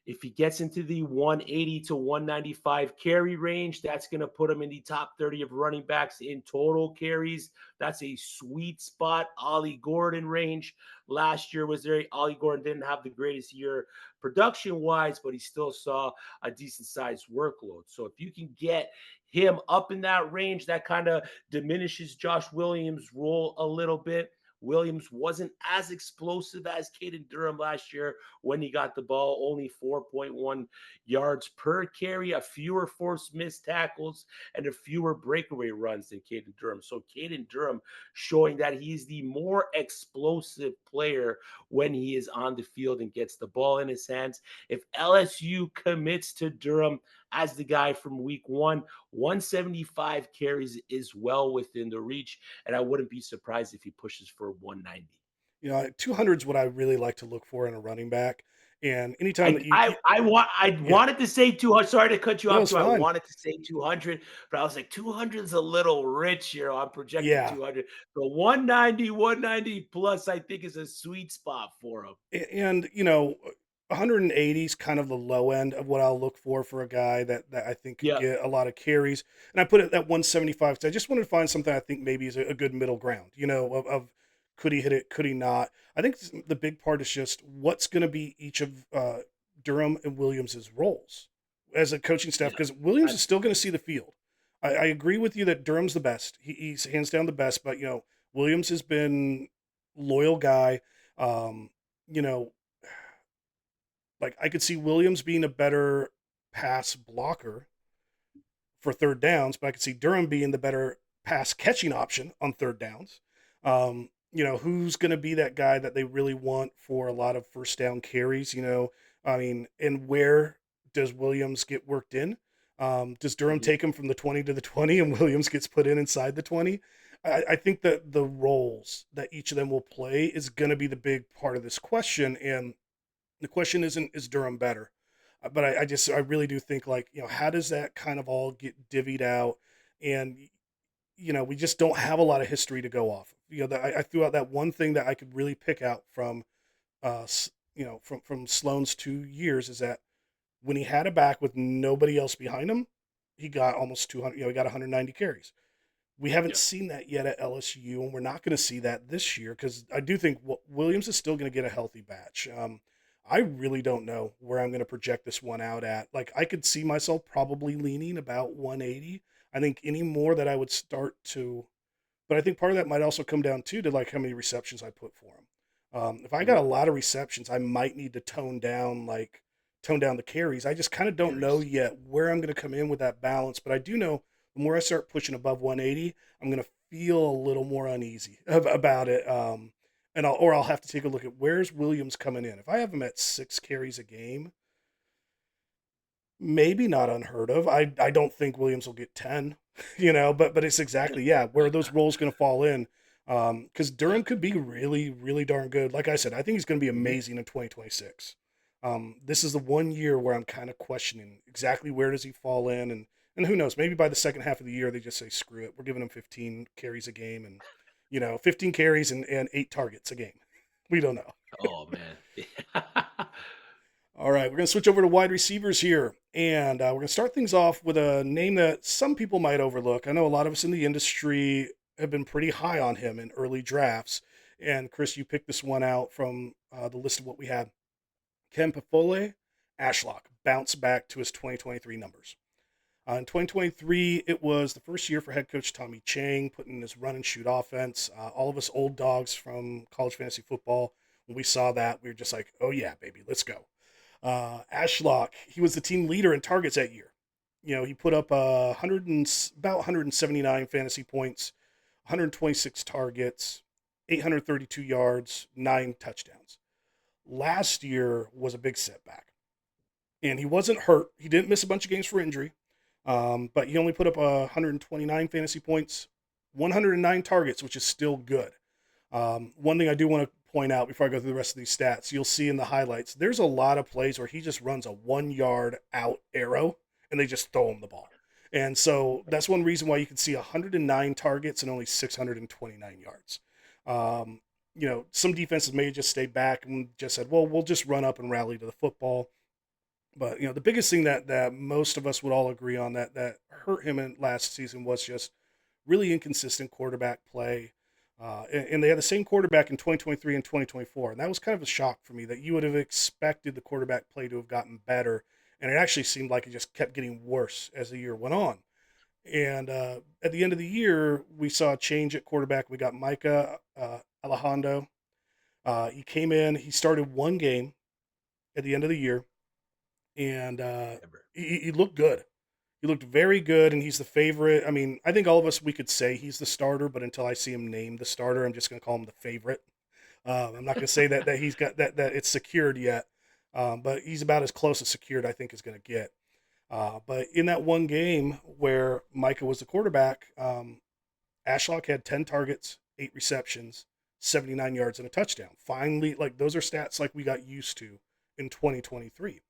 If he gets into the 180 to 195 carry range, that's going to put him in the top 30 of running backs in total carries. That's a sweet spot. Ollie Gordon range last year was there. Ollie Gordon didn't have the greatest year production wise, but he still saw a decent sized workload. So if you can get him up in that range, that kind of diminishes Josh Williams' role a little bit. Williams wasn't as explosive as Caden Durham last year when he got the ball, only 4.1 yards per carry, a fewer forced missed tackles, and a fewer breakaway runs than Caden Durham. So Caden Durham showing that he's the more explosive player when he is on the field and gets the ball in his hands. If LSU commits to Durham as the guy from week 175 carries is well within the reach, and I wouldn't be surprised if he pushes for 190. 200 is what I really like to look for in a running back. And anytime I that I I want I yeah, wanted to say 200. Sorry to cut you no, off it's too. I fine. wanted to say 200, but I was like 200 is a little rich here. I'm projecting Yeah. 200. So 190 plus I think is a sweet spot for him. And 180 is kind of the low end of what I'll look for a guy that I think could Yeah. get a lot of carries. And I put it at 175 because I just wanted to find something I think maybe is a good middle ground, of could he hit it, could he not? I think the big part is just what's going to be each of Durham and Williams's roles as a coaching staff, Yeah. because Williams is That's still going to see the field. I agree with you that Durham's the best. He's hands down the best, but Williams has been loyal guy. Um, you know, like I could see Williams being a better pass blocker for third downs, but I could see Durham being the better pass catching option on third downs. Who's going to be that guy that they really want for a lot of first down carries? I mean, and where does Williams get worked in? Does Durham Mhm. take him from the 20 to the 20 and Williams gets put in inside the 20? I think that the roles that each of them will play is going to be the big part of this question. And the question isn't, is Durham better? But I really do think like, how does that kind of all get divvied out? And, we just don't have a lot of history to go off of. I threw out that one thing that I could really pick out from, from Sloan's 2 years is that when he had a back with nobody else behind him, he got almost 200, he got 190 carries. We haven't Yeah. seen that yet at LSU, and we're not going to see that this year because I do think Williams is still going to get a healthy batch. I really don't know where I'm going to project this one out at. Like, I could see myself probably leaning about 180. I think any more that I would start to, but I think part of that might also come down too to like how many receptions I put for him. If I got a Mhm. lot of receptions, I might need to tone down the carries. I just kind of don't know Carries. yet where I'm going to come in with that balance. But I do know the more I start pushing above 180, I'm going to feel a little more uneasy about it. And I'll have to take a look at where's Williams coming in. If I have him at 6 carries a game, maybe not unheard of. I don't think Williams will get 10, but it's exactly, yeah, where are those roles going to fall in? Because Durham could be really, really darn good. Like I said, I think he's going to be Mhm. amazing in 2026. This is the one year where I'm kind of questioning exactly where does he fall in, and who knows, maybe by the second half of the year they just say screw it, we're giving him 15 carries a game and 15 carries and 8 targets a game. We don't know. Oh man. All right, we're going to switch over to wide receivers here. And we're going to start things off with a name that some people might overlook. I know a lot of us in the industry have been pretty high on him in early drafts. And Chris, you picked this one out from the list of what we had. Ken Pofele, Ashlock, bounce back to his 2023 numbers. In 2023, it was the first year for head coach Tommy Chang, putting his run and shoot offense. All of us old dogs from college fantasy football, when we saw that, we were just like, oh, yeah, baby, let's go. Ashlock, he was the team leader in targets that year. He put up about 179 fantasy points, 126 targets, 832 yards, 9 touchdowns. Last year was a big setback, and he wasn't hurt. He didn't miss a bunch of games for injury, but he only put up 129 fantasy points, 109 targets, which is still good. One thing I do want to point out before I go through the rest of these stats, you'll see in the highlights, there's a lot of plays where he just runs a 1 yard out arrow and they just throw him the ball. And so that's one reason why you can see 109 targets and only 629 yards. Some defenses may just stay back and just said, well, we'll just run up and rally to the football. But the biggest thing that most of us would all agree on that hurt him in last season was just really inconsistent quarterback play. And they had the same quarterback in 2023 and 2024. And that was kind of a shock for me that you would have expected the quarterback play to have gotten better. And it actually seemed like it just kept getting worse as the year went on. And at the end of the year, we saw a change at quarterback. We got Micah Alejandro. He came in, he started one game at the end of the year, and Ever. he looked good. He looked very good, and he's the favorite. I mean, I think all of us we could say he's the starter, but until I see him named the starter, I'm just going to call him the favorite. I'm not going to say that he's got that it's secured yet, but he's about as close as secured I think is going to get. But in that one game where Micah was the quarterback, Ashlock had 10 targets, 8 receptions, 79 yards, and a touchdown. Finally, like those are stats like we got used to in 2023.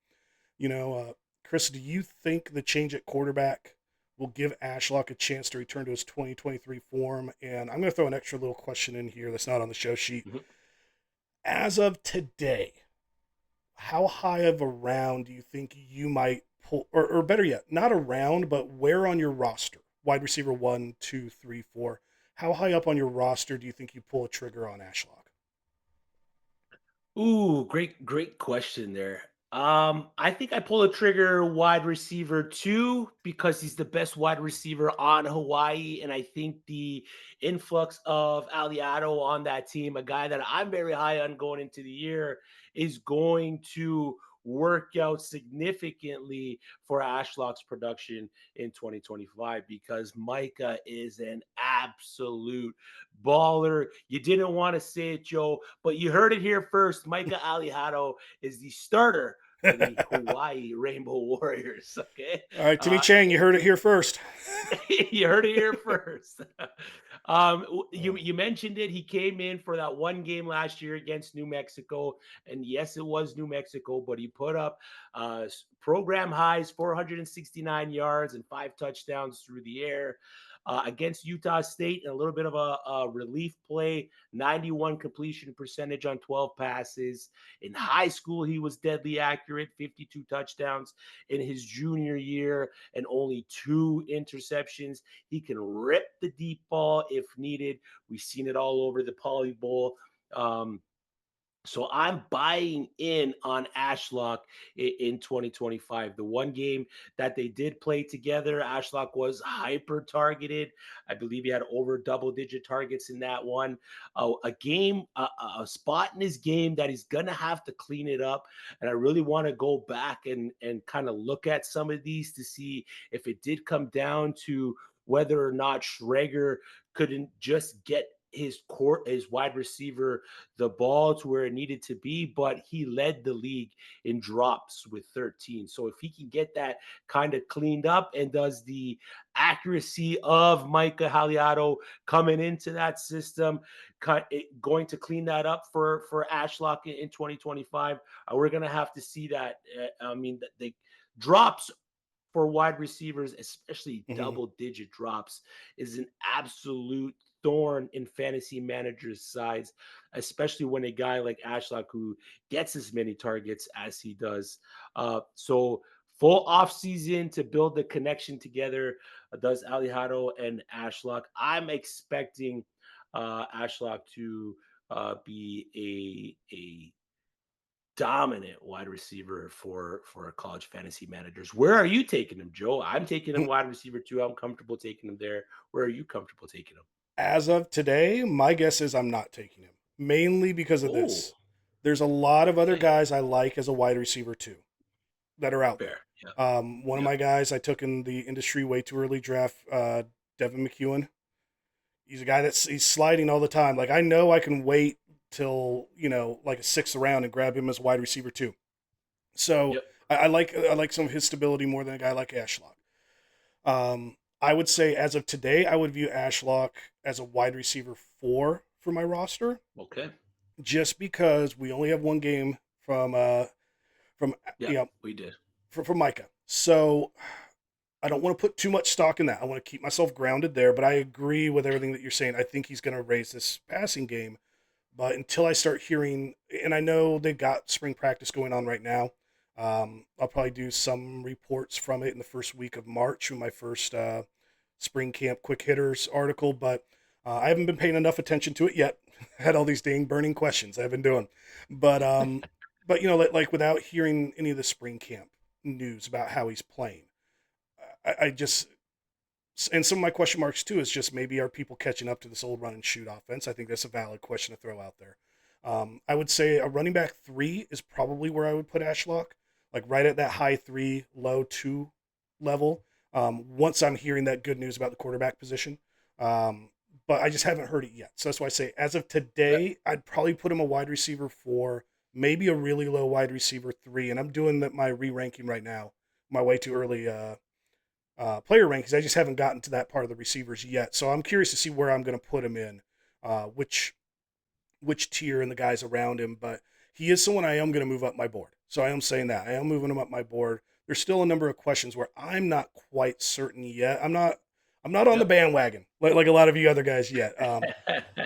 You know, Chris, do you think the change at quarterback will give Ashlock a chance to return to his 2023 form? And I'm going to throw an extra little question in here that's not on the show sheet. Mhm. As of today, how high of a round do you think you might pull, or better yet, not a round, but where on your roster? Wide receiver one, two, three, four. How high up on your roster do you think you pull a trigger on Ashlock? Ooh, great question there. I think I pull a trigger wide receiver too because he's the best wide receiver on Hawaii, and I think the influx of Aliado on that team, a guy that I'm very high on going into the year, is going to work out significantly for Ashlock's production in 2025 because Micah is an absolute baller. You didn't want to say it, Joe, but you heard it here first. Micah Alejado is the starter for the Hawaii Rainbow Warriors. Okay. All right, Timmy Uh, Chang, you heard it here first. you heard it here first. You mentioned it. He came in for that one game last year against New Mexico, and yes, it was New Mexico, but he put up program highs, 469 yards and 5 touchdowns through the air. Against Utah State, and a little bit of a relief play, 91 completion percentage on 12 passes. In high school, he was deadly accurate, 52 touchdowns in his junior year and only 2 interceptions. He can rip the deep ball if needed. We've seen it all over the Poly Bowl. Um, So I'm buying in on Ashlock in 2025. The one game that they did play together, Ashlock was hyper targeted. I believe he had over double-digit targets in that one. A spot in his game that he's gonna have to clean it up. And I really want to go back and kind of look at some of these to see if it did come down to whether or not Schrager couldn't just get his wide receiver the ball to where it needed to be, but he led the league in drops with 13. So if he can get that kind of cleaned up and does the accuracy of Micah Haliato coming into that system, going to clean that up for Ashlock in 2025, we're going to have to see that. I mean, the drops for wide receivers, especially Hmm. double digit drops, is an absolute thorn in fantasy managers' sides, especially when a guy like Ashlock who gets as many targets as he does. So full off season to build the connection together does Alejandro and Ashlock. I'm expecting Ashlock to be a dominant wide receiver for college fantasy managers. Where are you taking him, Joe? I'm taking him wide receiver too. I'm comfortable taking him there. Where are you comfortable taking him? As of today, my guess is I'm not taking him, mainly because of Oh, this. There's a lot of other okay. guys I like as a wide receiver too that are out there. Fair. Yeah. One of Yeah. my guys I took in the industry way too early draft, Devin McEwen. He's a guy he's sliding all the time. Like I know I can wait till like a sixth round and grab him as wide receiver too. So Yep. I like some of his stability more than a guy like Ashlock. I would say as of today, I would view Ashlock as a wide receiver 4 for my roster, Okay. just because we only have one game from Yeah, we did. from Micah. So I don't want to put too much stock in that. I want to keep myself grounded there, but I agree with everything that you're saying. I think he's going to raise this passing game, but until I start hearing, and I know they've got spring practice going on right now. I'll probably do some reports from it in the first week of March with my first spring camp quick hitters article, but I haven't been paying enough attention to it yet. Had all these dang burning questions I've been doing, but like without hearing any of the spring camp news about how he's playing, I just and some of my question marks too is just maybe are people catching up to this old run and shoot offense? I think that's a valid question to throw out there. I would say a running back 3 is probably where I would put Ashlock, like right at that high 3, low 2 level. Once I'm hearing that good news about the quarterback position, but I just haven't heard it yet. So that's why I say as of today, I'd probably put him a wide receiver 4, maybe a really low wide receiver 3, and I'm doing my re-ranking right now, my way too early player rankings. I just haven't gotten to that part of the receivers yet, so I'm curious to see where I'm going to put him in, which tier and the guys around him. But he is someone I am going to move up my board. So I am saying that I am moving him up my board. There's still a number of questions where I'm not quite certain yet. I'm not on the Yep. bandwagon like a lot of you other guys yet.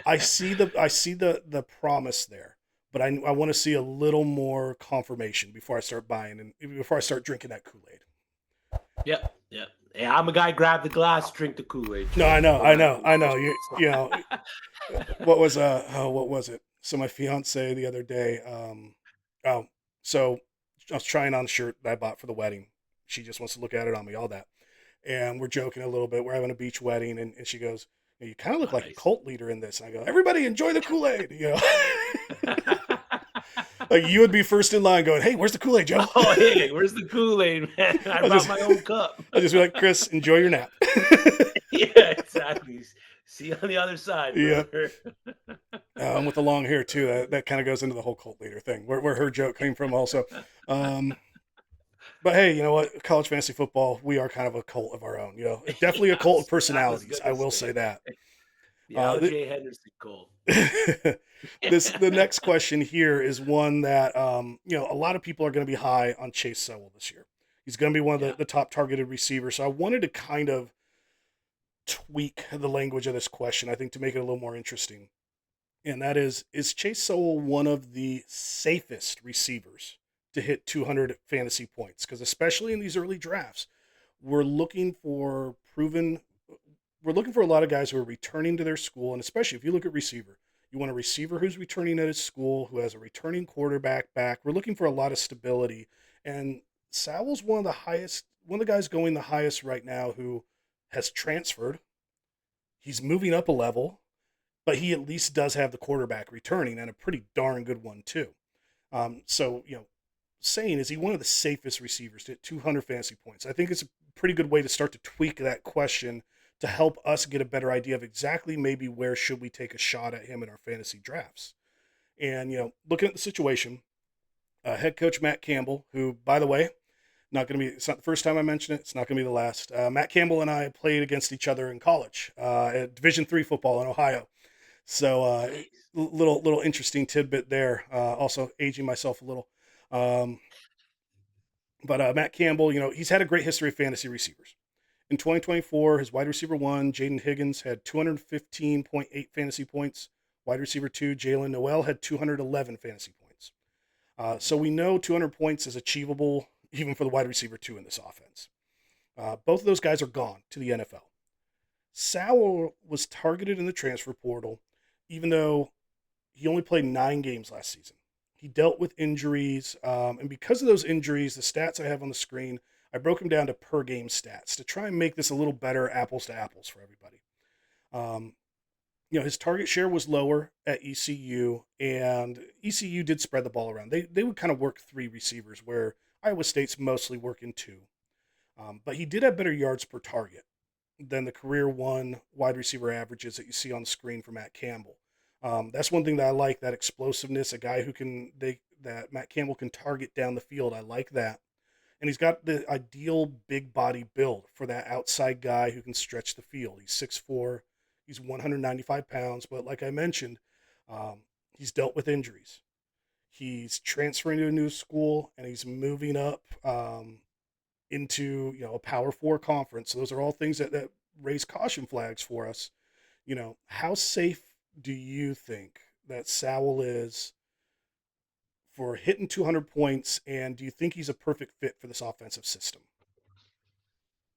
I see the promise there, but I want to see a little more confirmation before I start buying and before I start drinking that Kool Aid. Yep. Yep. Hey, I'm a guy. Grab the glass, drink the Kool Aid, No, I Joe. know, Go I back know, to I the know. What was it? So my fiance the other day, oh, so I was trying on a shirt that I bought for the wedding. She just wants to look at it on me, all that, and we're joking a little bit. We're having a beach wedding, and she goes, "You kind of look Oh, like a nice. cult leader in this." And I go, "Everybody enjoy the Kool Aid," Like you would be first in line, going, "Hey, where's the Kool Aid, Joe?" Oh, hey, where's the Kool-Aid, man? I I'll brought just, my own cup. I'll just be like, "Chris, enjoy your nap." Yeah, exactly. See you on the other side, Yeah. brother. With the long hair too. That kind of goes into the whole cult leader thing, where her joke came from, also. Um, but hey, you know what? College fantasy football, we are kind of a cult of our own. Definitely a cult of I was personalities. I gonna will say say that. the Uh, LJ Henderson call. the next question here is one that a lot of people are going to be high on Chase Sowell this year. He's going to be one of Yeah, the top targeted receivers. So I wanted to kind of tweak the language of this question, I think, to make it a little more interesting. And that is Chase Sowell one of the safest receivers to hit 200 fantasy points? Because especially in these early drafts, we're looking for proven. We're looking for a lot of guys who are returning to their school, and especially if you look at receiver, You want a receiver who's returning at his school, who has a returning quarterback back. We're looking for a lot of stability. And Sowell's one of the guys going the highest right now who has transferred. He's moving up a level, but he at least does have the quarterback returning and a pretty darn good one too. So, saying is he one of the safest receivers to hit 200 fantasy points? I think it's a pretty good way to start to tweak that question to help us get a better idea of exactly maybe where should we take a shot at him in our fantasy drafts. And, looking at the situation, head coach Matt Campbell, who, by the way, it's not the first time I mention it. It's not going to be the last. Matt Campbell and I played against each other in college at Division III football in Ohio. So Nice. little interesting tidbit there. Also aging myself a little. Um, but Matt Campbell, he's had a great history of fantasy receivers. In 2024, his wide receiver one, Jaden Higgins, had 215.8 fantasy points. Wide receiver two, Jalen Noel, had 211 fantasy points. So we know 200 points is achievable even for the wide receiver two in this offense. Both of those guys are gone to the NFL. Sowell was targeted in the transfer portal, even though he only played 9 games last season. He dealt with injuries, and because of those injuries, the stats I have on the screen, I broke them down to per game stats to try and make this a little better apples to apples for everybody. Um, his target share was lower at ECU, and ECU did spread the ball around. They would kind of work 3 receivers, where Iowa State's mostly working 2. But he did have better yards per target than the career one wide receiver averages that you see on the screen for Matt Campbell. That's one thing that I like, that explosiveness, a guy who that Matt Campbell can target down the field. I like that. And he's got the ideal big body build for that outside guy who can stretch the field. He's 6'4", he's 195 pounds, but like I mentioned, um, he's dealt with injuries. He's transferring to a new school and he's moving up into a Power Four conference. So those are all things that raise caution flags for us. How safe do you think that Sowell is for hitting 200 points, and do you think he's a perfect fit for this offensive system?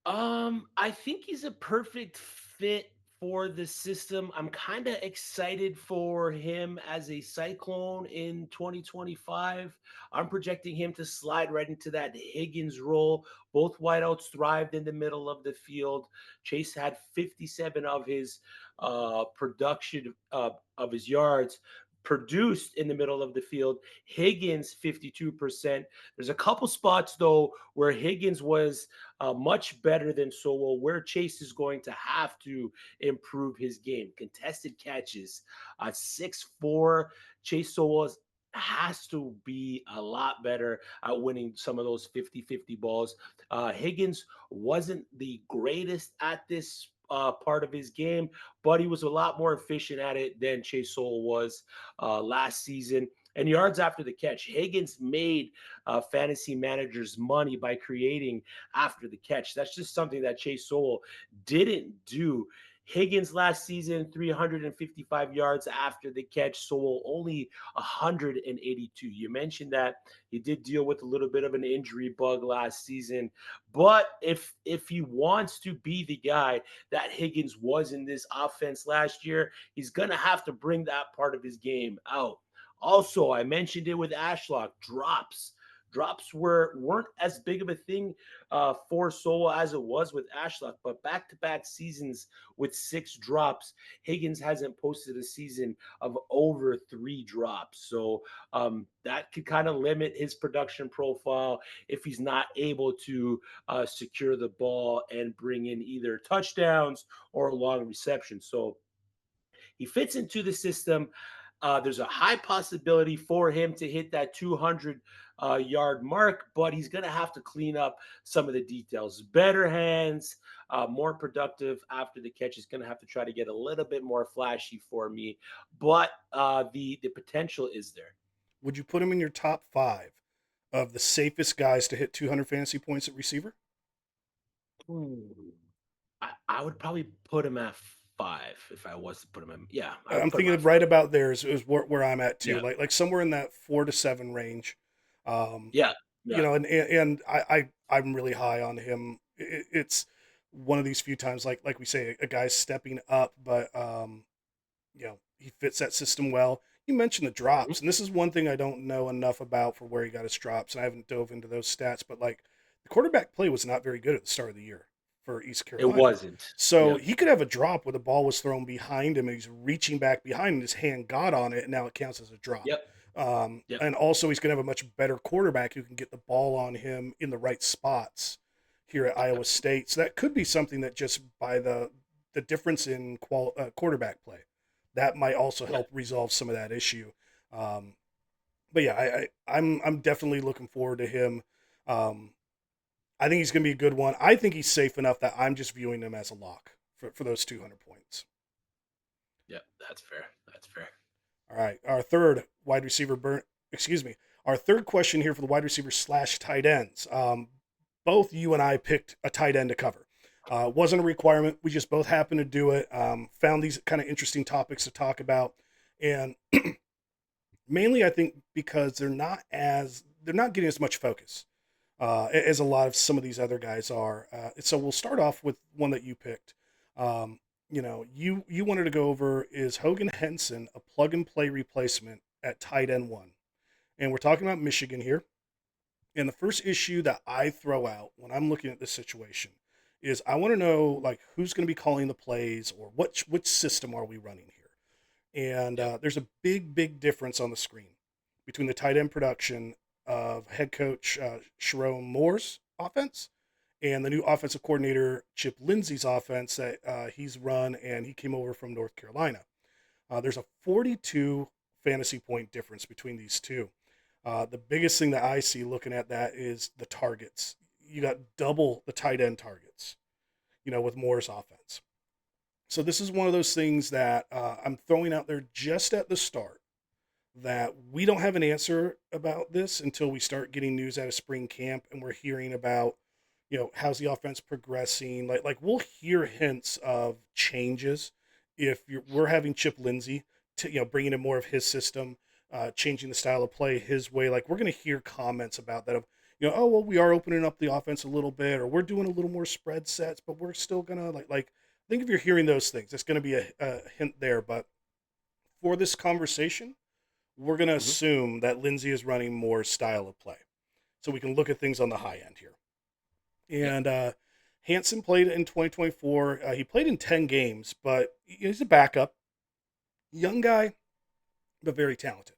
I think he's a perfect fit for the system. I'm kind of excited for him as a Cyclone in 2025. I'm projecting him to slide right into that Higgins role. Both wideouts thrived in the middle of the field. Chase had 57 of his production of his yards produced in the middle of the field. Higgins 52%. There's a couple spots though where Higgins was much better than Sowell, where Chase is going to have to improve his game. Contested catches, 6'4", Chase Sowell has to be a lot better at winning some of those 50-50 balls. Higgins wasn't the greatest at this part of his game, but he was a lot more efficient at it than Chase Sowell was last season. And yards after the catch, Higgins made fantasy managers money by creating after the catch. That's just something that Chase Sowell didn't do. Higgins last season, 355 yards after the catch. Sowell only 182. You mentioned that he did deal with a little bit of an injury bug last season, but if he wants to be the guy that Higgins was in this offense last year, he's gonna have to bring that part of his game out. Also, I mentioned it with Ashlock, drops. Drops weren't as big of a thing for Sowell as it was with Ashlock, but back-to-back seasons with 6 drops, Higgins hasn't posted a season of over 3 drops. So that could kind of limit his production profile if he's not able to secure the ball and bring in either touchdowns or long reception. So he fits into the system. There's a high possibility for him to hit that 200 yard mark, but he's going to have to clean up some of the details. Better hands, more productive after the catch. He's going to have to try to get a little bit more flashy for me, but the potential is there. Would you put him in your top 5 of the safest guys to hit 200 fantasy points at receiver? Ooh. I would probably put him at 5 if I was to put him in. Yeah, I would I'm put him at thinking 5. right about there is where I'm at too, Yeah, like somewhere in that 4 to 7 range. Um, yeah, yeah. and I'm really high on him. It's one of these few times, like we say, a guy's stepping up, but he fits that system well. You mentioned the drops, and this is one thing I don't know enough about for where he got his drops. And I haven't dove into those stats, but like the quarterback play was not very good at the start of the year for East It Carolina. wasn't. So Yep. he could have a drop where the ball was thrown behind him and he's reaching back behind and his hand got on it and now it counts as a drop. Yep. Yep. And also he's going to have a much better quarterback who can get the ball on him in the right spots here at Iowa State. So that could be something that just by the difference in quarterback play, that might also Yep. help resolve some of that issue. Um, but yeah, I'm definitely looking forward to him. Um, I think he's going to be a good one. I think he's safe enough that I'm just viewing him as a lock for those 200 points. Yep. That's fair. That's fair. All right, our third wide receiver excuse me, our third question here for the wide receiver slash tight ends. Both you and I picked a tight end to cover. Wasn't a requirement. We just both happened to do it. Found these kind of interesting topics to talk about, and mainly I think because they're not getting as much focus as a lot of some of these other guys are. So we'll start off with one that you picked. You wanted to go over, is Hogan Henson a plug and play replacement at tight end one? And we're talking about Michigan here. And the first issue that I throw out when I'm looking at this situation is I want to know like who's going to be calling the plays or which system are we running here. And Yep. there's a big difference on the screen between the tight end production of head coach Sharon Moore's offense and the new offensive coordinator Chip Lindsey's offense that he's run, and he came over from North Carolina. There's a 42 fantasy point difference between these two. The biggest thing that I see looking at that is the targets. You got double the tight end targets, with Moore's offense. So this is one of those things that I'm throwing out there just at the start that we don't have an answer about this until we start getting news out of spring camp and we're hearing about, how's the offense progressing. Like we'll hear hints of changes if we're having Chip Lindsey to, bringing in more of his system, changing the style of play his way. Like we're going to hear comments about that of, oh, well, we are opening up the offense a little bit, or we're doing a little more spread sets, but we're still going to like, I think if you're hearing those things, it's going to be a hint there. But for this conversation, we're going to Hmm. assume that Lindsey is running more style of play. So we can look at things on the high end here. Yep. And Hansen played in 2024. He played in 10 games, but he's a backup. Young guy, but very talented.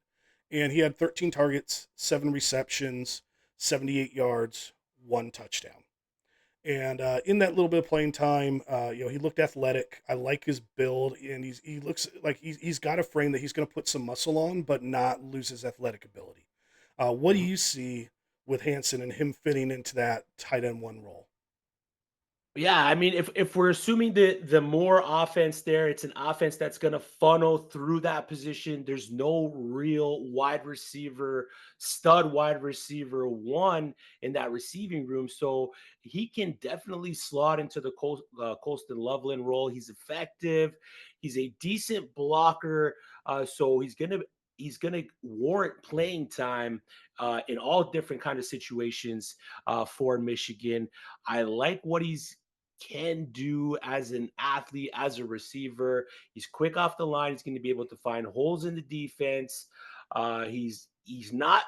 And he had 13 targets, 7 receptions, 78 yards, 1 touchdown. And in that little bit of playing time, he looked athletic. I like his build, and he looks like he's got a frame that he's going to put some muscle on, but not lose his athletic ability. What do Hmm. you see with Hansen and him fitting into that tight end one role? Yeah, I mean, if we're assuming the more offense there, it's an offense that's going to funnel through that position. There's no real stud wide receiver one in that receiving room, so he can definitely slot into the Colston Loveland role. He's effective. He's a decent blocker, so he's gonna warrant playing time in all different kind of situations for Michigan. I like what he's can do as an athlete, as a receiver. He's quick off the line. He's going to be able to find holes in the defense. He's not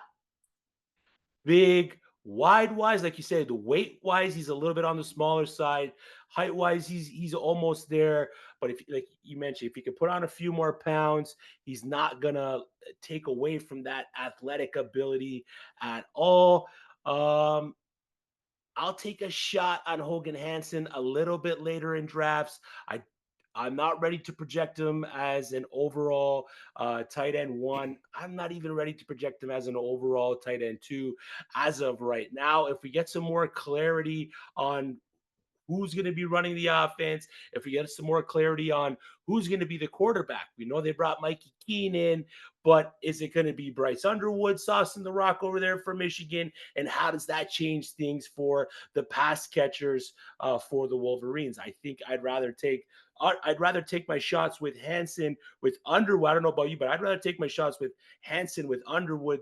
big. Wide wise, like you said, the weight wise, he's a little bit on the smaller side. Height wise, he's almost there. But if, like you mentioned, if he could put on a few more pounds, he's not gonna take away from that athletic ability at all. Um, I'll take a shot on Hogan Hansen a little bit later in drafts. I I'm not ready to project him as an overall tight end one. I'm not even ready to project him as an overall tight end two as of right now. If we get some more clarity on who's going to be running the offense, if we get some more clarity on who's going to be the quarterback. We know they brought Mikey Keene in, but is it going to be Bryce Underwood saucing the rock over there for Michigan? And how does that change things for the pass catchers for the Wolverines? I think I'd rather take my shots with Hansen with Underwood. I don't know about you, but I'd rather take my shots with Hansen with Underwood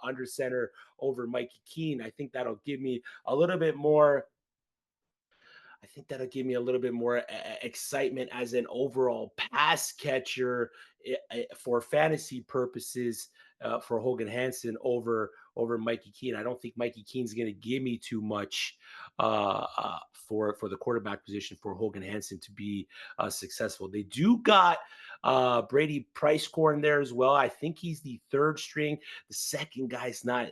under center over Mikey Keene. I think that'll give me a little bit more I think that'll give me a little bit more excitement as an overall pass catcher for fantasy purposes for Hogan Hansen over Mikey Keene. I don't think Mikey Keene's going to give me too much for the quarterback position for Hogan Hansen to be successful. They do got Brady Pricecore in there as well. I think he's the third string. The second guy's not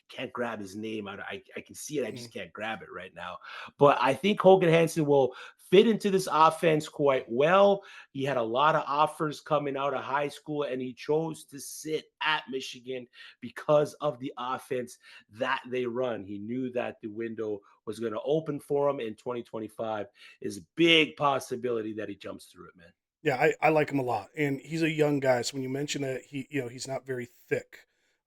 can't grab his name. I can see it. I Mm. just can't grab it right now. But I think Hogan Hansen will fit into this offense quite well. He had a lot of offers coming out of high school, and he chose to sit at Michigan because of the offense that they run. He knew that the window was going to open for him in 2025. Is a big possibility that he jumps through it, man. Yeah, I like him a lot, and he's a young guy. So when you mention that he's not very thick,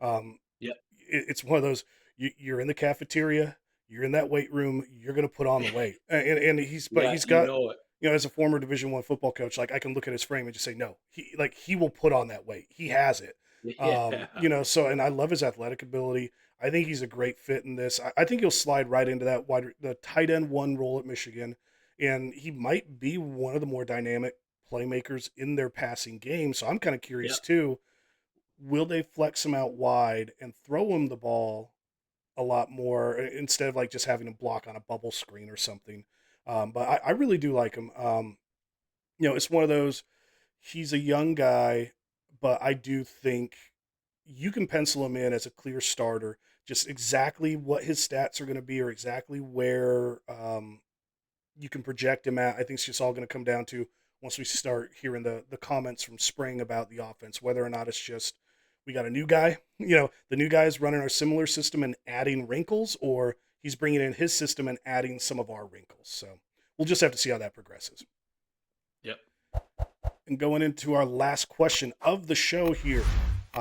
um, Yep. it's one of those you're in the cafeteria, you're in that weight room, you're going to put on the weight, and Yeah, he's you got know it. as a former Division 1 football coach, like I can look at his frame and just say no, he will put on that weight, he has it, Yeah. so and I love his athletic ability. I think he's a great fit in this. I think he'll slide right into that the tight end one role at Michigan, and he might be one of the more dynamic playmakers in their passing game. So I'm kind of Yep. curious too. Will they flex him out wide and throw him the ball a lot more instead of like just having him block on a bubble screen or something? But I really do like him. It's one of those. He's a young guy, but I do think you can pencil him in as a clear starter. Just exactly what his stats are going to be, or exactly where you can project him at. I think it's just all going to come down to once we start hearing the comments from spring about the offense, whether or not it's just we got a new guy, the new guy is running our similar system and adding wrinkles, or he's bringing in his system and adding some of our wrinkles. So we'll just have to see how that progresses. Yep. And going into our last question of the show here,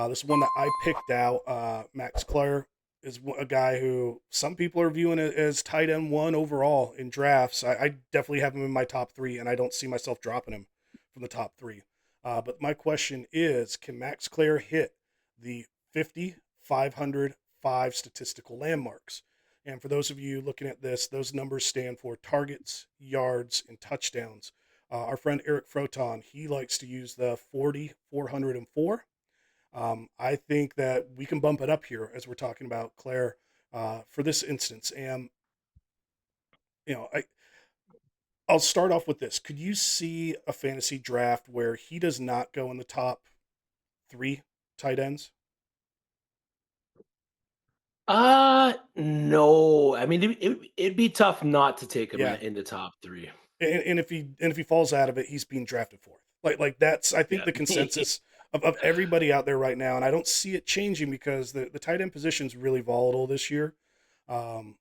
this is one that I picked out. Max Klare is a guy who some people are viewing as tight end one overall in drafts. I definitely have him in my top three, and I don't see myself dropping him from the top three. But my question is, can Max Klare hit the 50, 500, 5 statistical landmarks? And for those of you looking at this, those numbers stand for targets, yards, and touchdowns. Our friend Eric Froton, he likes to use the 40, 404. I think that we can bump it up here as we're talking about Klare for this instance. And you know, I I'll start off with this. Could you see a fantasy draft where he does not go in the top three tight ends? No. I mean, it'd be tough not to take him Yeah, in the top three. and if he falls out of it, he's being drafted fourth. Like that's I think Yeah. the consensus of everybody out there right now, and I don't see it changing because the tight end position is really volatile this year. Um,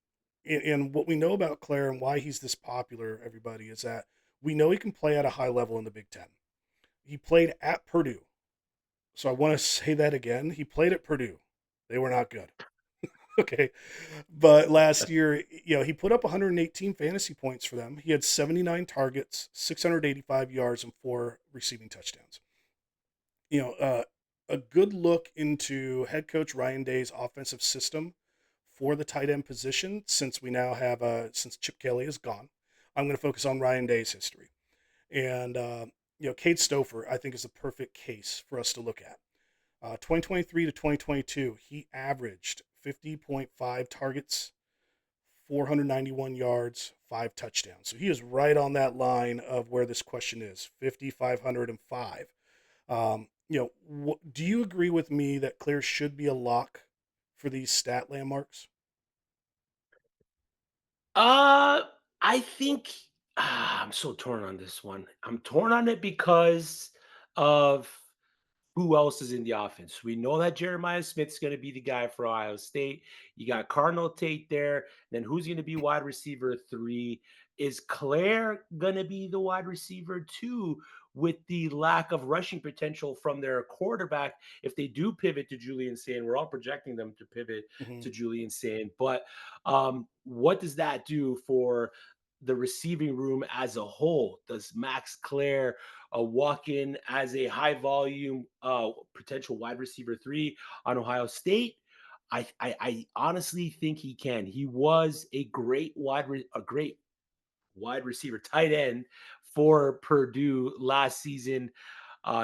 and what we know about Claire and why he's this popular, everybody, is that we know he can play at a high level in the Big Ten. He played at Purdue, so I want to say that again. He played at Purdue. They were not good. Okay. But last year, he put up 118 fantasy points for them. He had 79 targets, 685 yards, and 4 receiving touchdowns. You know, uh, a good look into head coach Ryan Day's offensive system for the tight end position, since we now have, since Chip Kelly is gone, I'm going to focus on Ryan Day's history. And, Cade Stouffer, I think, is a perfect case for us to look at. 2023 to 2022, he averaged 50.5 targets, 491 yards, 5 touchdowns. So he is right on that line of where this question is 50, 505. Do you agree with me that Klare should be a lock for these stat landmarks? Uh, I think I'm so torn on this one. I'm torn on it because of who else is in the offense. We know that Jeremiah Smith's going to be the guy for Ohio State. You got Cardinal Tate there. Then who's going to be wide receiver three? Is Klare going to be the wide receiver two with the lack of rushing potential from their quarterback if they do pivot to Julian Sand? We're all projecting them to pivot Mm-hmm. to Julian Sand. But what does that do for the receiving room as a whole? Does Max Klare walk in as a high volume potential wide receiver three on Ohio State? I honestly think he can. He was a great wide receiver, tight end for Purdue last season.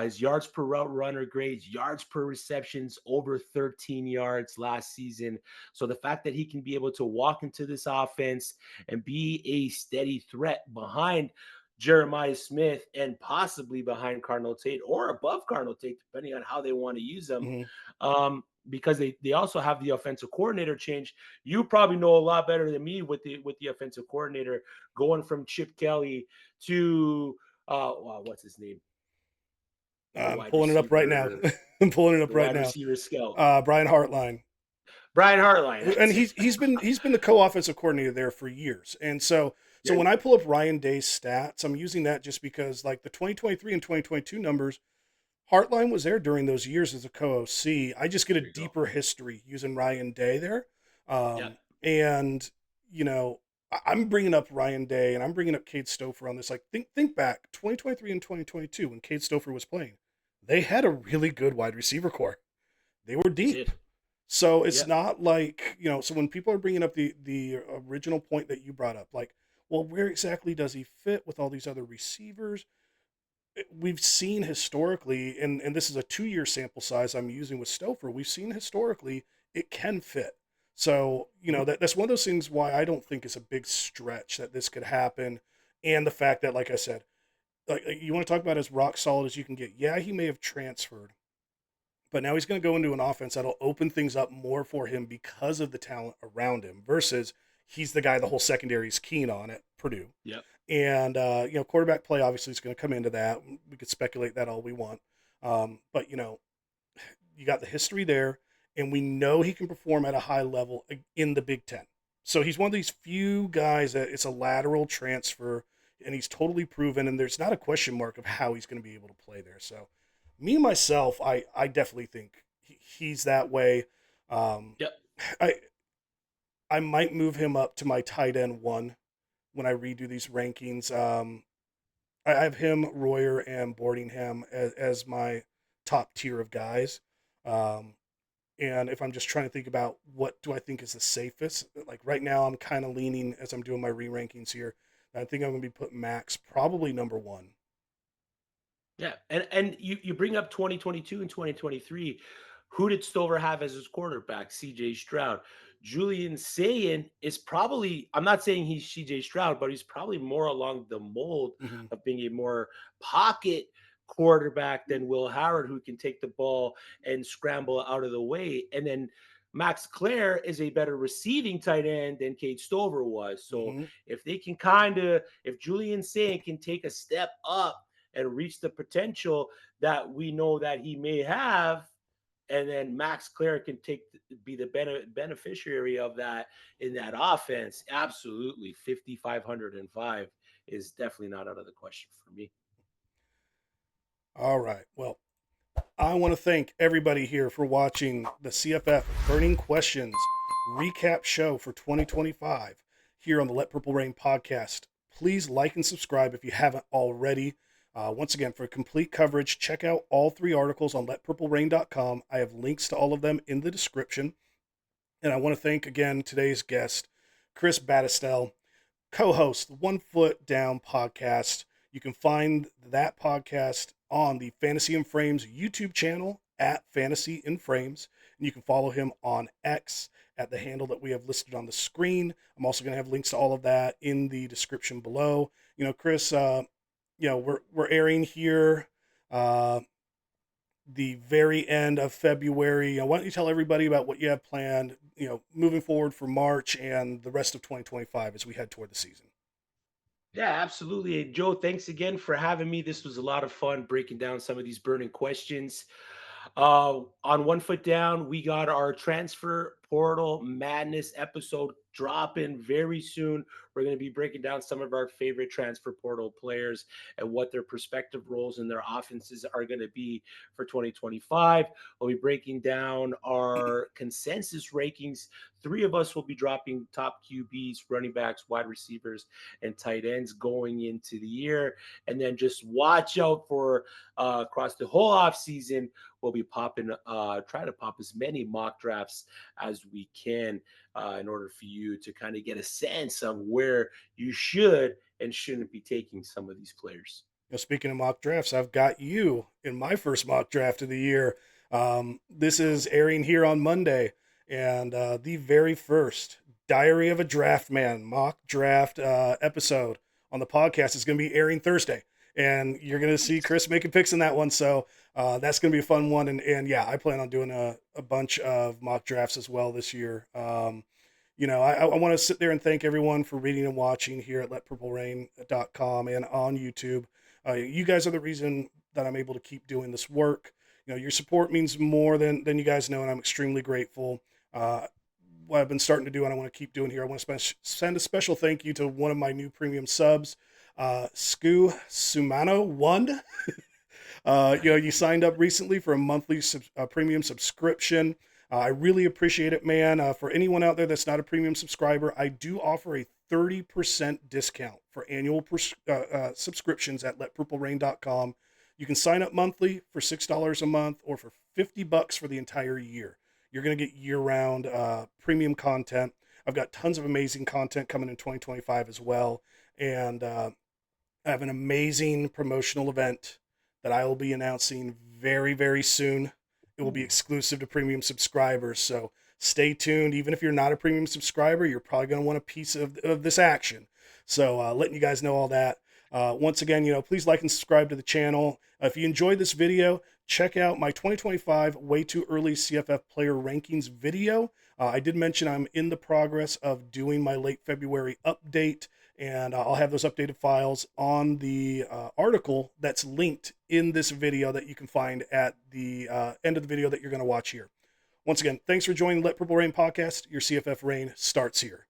His yards per route runner grades, yards per receptions over 13 yards last season. So the fact that he can be able to walk into this offense and be a steady threat behind Jeremiah Smith and possibly behind Cardinal Tate or above Cardinal Tate, depending on how they want to use him. Mhm. Because they also have the offensive coordinator change. You probably know a lot better than me with the offensive coordinator going from Chip Kelly to what's his name? The I'm wide pulling it up right now. receiver, I'm pulling it up the right wide now. receiver scout. Brian Hartline. Brian Hartline, And that's it. he's been the co-offensive coordinator there for years. And so Yeah, when I pull up Ryan Day's stats, I'm using that just because like the 2023 and 2022 numbers, Hartline was there during those years as a co-OC. I just get a there you go. deeper history using Ryan Day there. Yeah, And you know, I'm bringing up Ryan Day and I'm bringing up Cade Stouffer on this. Like think back 2023 and 2022 when Cade Stouffer was playing. They had a really good wide receiver core. They were they deep. did. So it's Yeah, not like, so when people are bringing up the original point that you brought up, like, well, where exactly does he fit with all these other receivers? We've seen historically, and this is a 2 year sample size I'm using with Stouffer, we've seen historically it can fit. So, mhm, that's one of those things why I don't think it's a big stretch that this could happen. And the fact that, like I said, like you want to talk about as rock solid as you can get. Yeah, he may have transferred, but now he's going to go into an offense that'll open things up more for him because of the talent around him versus he's the guy the whole secondary is keen on at Purdue. yeah, And, quarterback play obviously is going to come into that. We could speculate that all we want. But, you got the history there, and we know he can perform at a high level in the Big Ten. So he's one of these few guys that it's a lateral transfer, and he's totally proven, and there's not a question mark of how he's going to be able to play there. So, me myself, I definitely think he's that way. Um, yeah. I I might move him up to my tight end one when I redo these rankings. I have him, Royer, and Boardingham as my top tier of guys. Um, and if I'm just trying to think about what do I think is the safest, like right now, I'm kind of leaning as I'm doing my re rankings here. I think I'm going to be putting Max probably number one. Yeah, and you bring up 2022 and 2023. Who did Stover have as his quarterback? CJ Stroud. Julian Sayin is probably, I'm not saying he's CJ Stroud, but he's probably more along the mold Hmm. of being a more pocket quarterback than Will Howard, who can take the ball and scramble out of the way. And then Max Klare is a better receiving tight end than Cade Stover was. So Hmm. if they can if Julian Sayin can take a step up and reach the potential that we know that he may have, and then Max Klare can be the beneficiary of that in that offense. Absolutely, 5,505 is definitely not out of the question for me. All right. Well, I want to thank everybody here for watching the CFF Burning Questions recap show for 2025 here on the Let Purple Rain podcast. Please like and subscribe if you haven't already. Once again, for complete coverage, check out all 3 articles on letpurplerain.com. I have links to all of them in the description. And I want to thank again today's guest, Chris Battisel, co-host One Foot Down podcast. You can find that podcast on the Fantasy and Frames YouTube channel at Fantasy in Frames, and you can follow him on X at the handle that we have listed on the screen. I'm also going to have links to all of that in the description below. Chris, we're airing here the very end of February. Why don't you tell everybody about what you have planned, moving forward for March and the rest of 2025 as we head toward the season? Yeah, absolutely. And Joe, thanks again for having me. This was a lot of fun breaking down some of these burning questions. On One Foot Down, we got our transfer Portal Madness episode dropping very soon. We're going to be breaking down some of our favorite transfer portal players and what their prospective roles in their offenses are going to be for 2025. We'll be breaking down our consensus rankings. 3 of us will be dropping top QBs, running backs, wide receivers, and tight ends going into the year. And then just watch out for across the whole offseason, we'll be try to pop as many mock drafts as we can in order for you to kind of get a sense of where you should and shouldn't be taking some of these players. Speaking of mock drafts, I've got you in my first mock draft of the year. This is airing here on Monday, and the very first Diary of a Draft Man mock draft episode on the podcast is going to be airing Thursday. And you're going to see Chris making picks in that one. So that's going to be a fun one. And yeah, I plan on doing a bunch of mock drafts as well this year. I want to sit there and thank everyone for reading and watching here at letpurplerain.com and on YouTube. You guys are the reason that I'm able to keep doing this work. Your support means more than you guys know, and I'm extremely grateful. What I've been starting to do and I want to keep doing here, I want to send a special thank you to one of my new premium subs, Sku Sumano 1. You signed up recently for a monthly premium subscription. I really appreciate it, man. For anyone out there that's not a premium subscriber, I do offer a 30% discount for annual subscriptions at letpurplerain.com. You can sign up monthly for $6 a month or for $50 for the entire year. You're going to get year-round premium content. I've got tons of amazing content coming in 2025 as well. And I have an amazing promotional event that I will be announcing very, very soon. It will be exclusive to premium subscribers. So stay tuned. Even if you're not a premium subscriber, you're probably going to want a piece of this action. So letting you guys know all that. Once again, please like and subscribe to the channel. If you enjoyed this video, check out my 2025 Way Too Early CFF Player Rankings video. I did mention I'm in the progress of doing my late February update, and I'll have those updated files on the article that's linked in this video that you can find at the end of the video that you're going to watch here. Once again, thanks for joining the Let Purple Rain podcast. Your CFF reign starts here.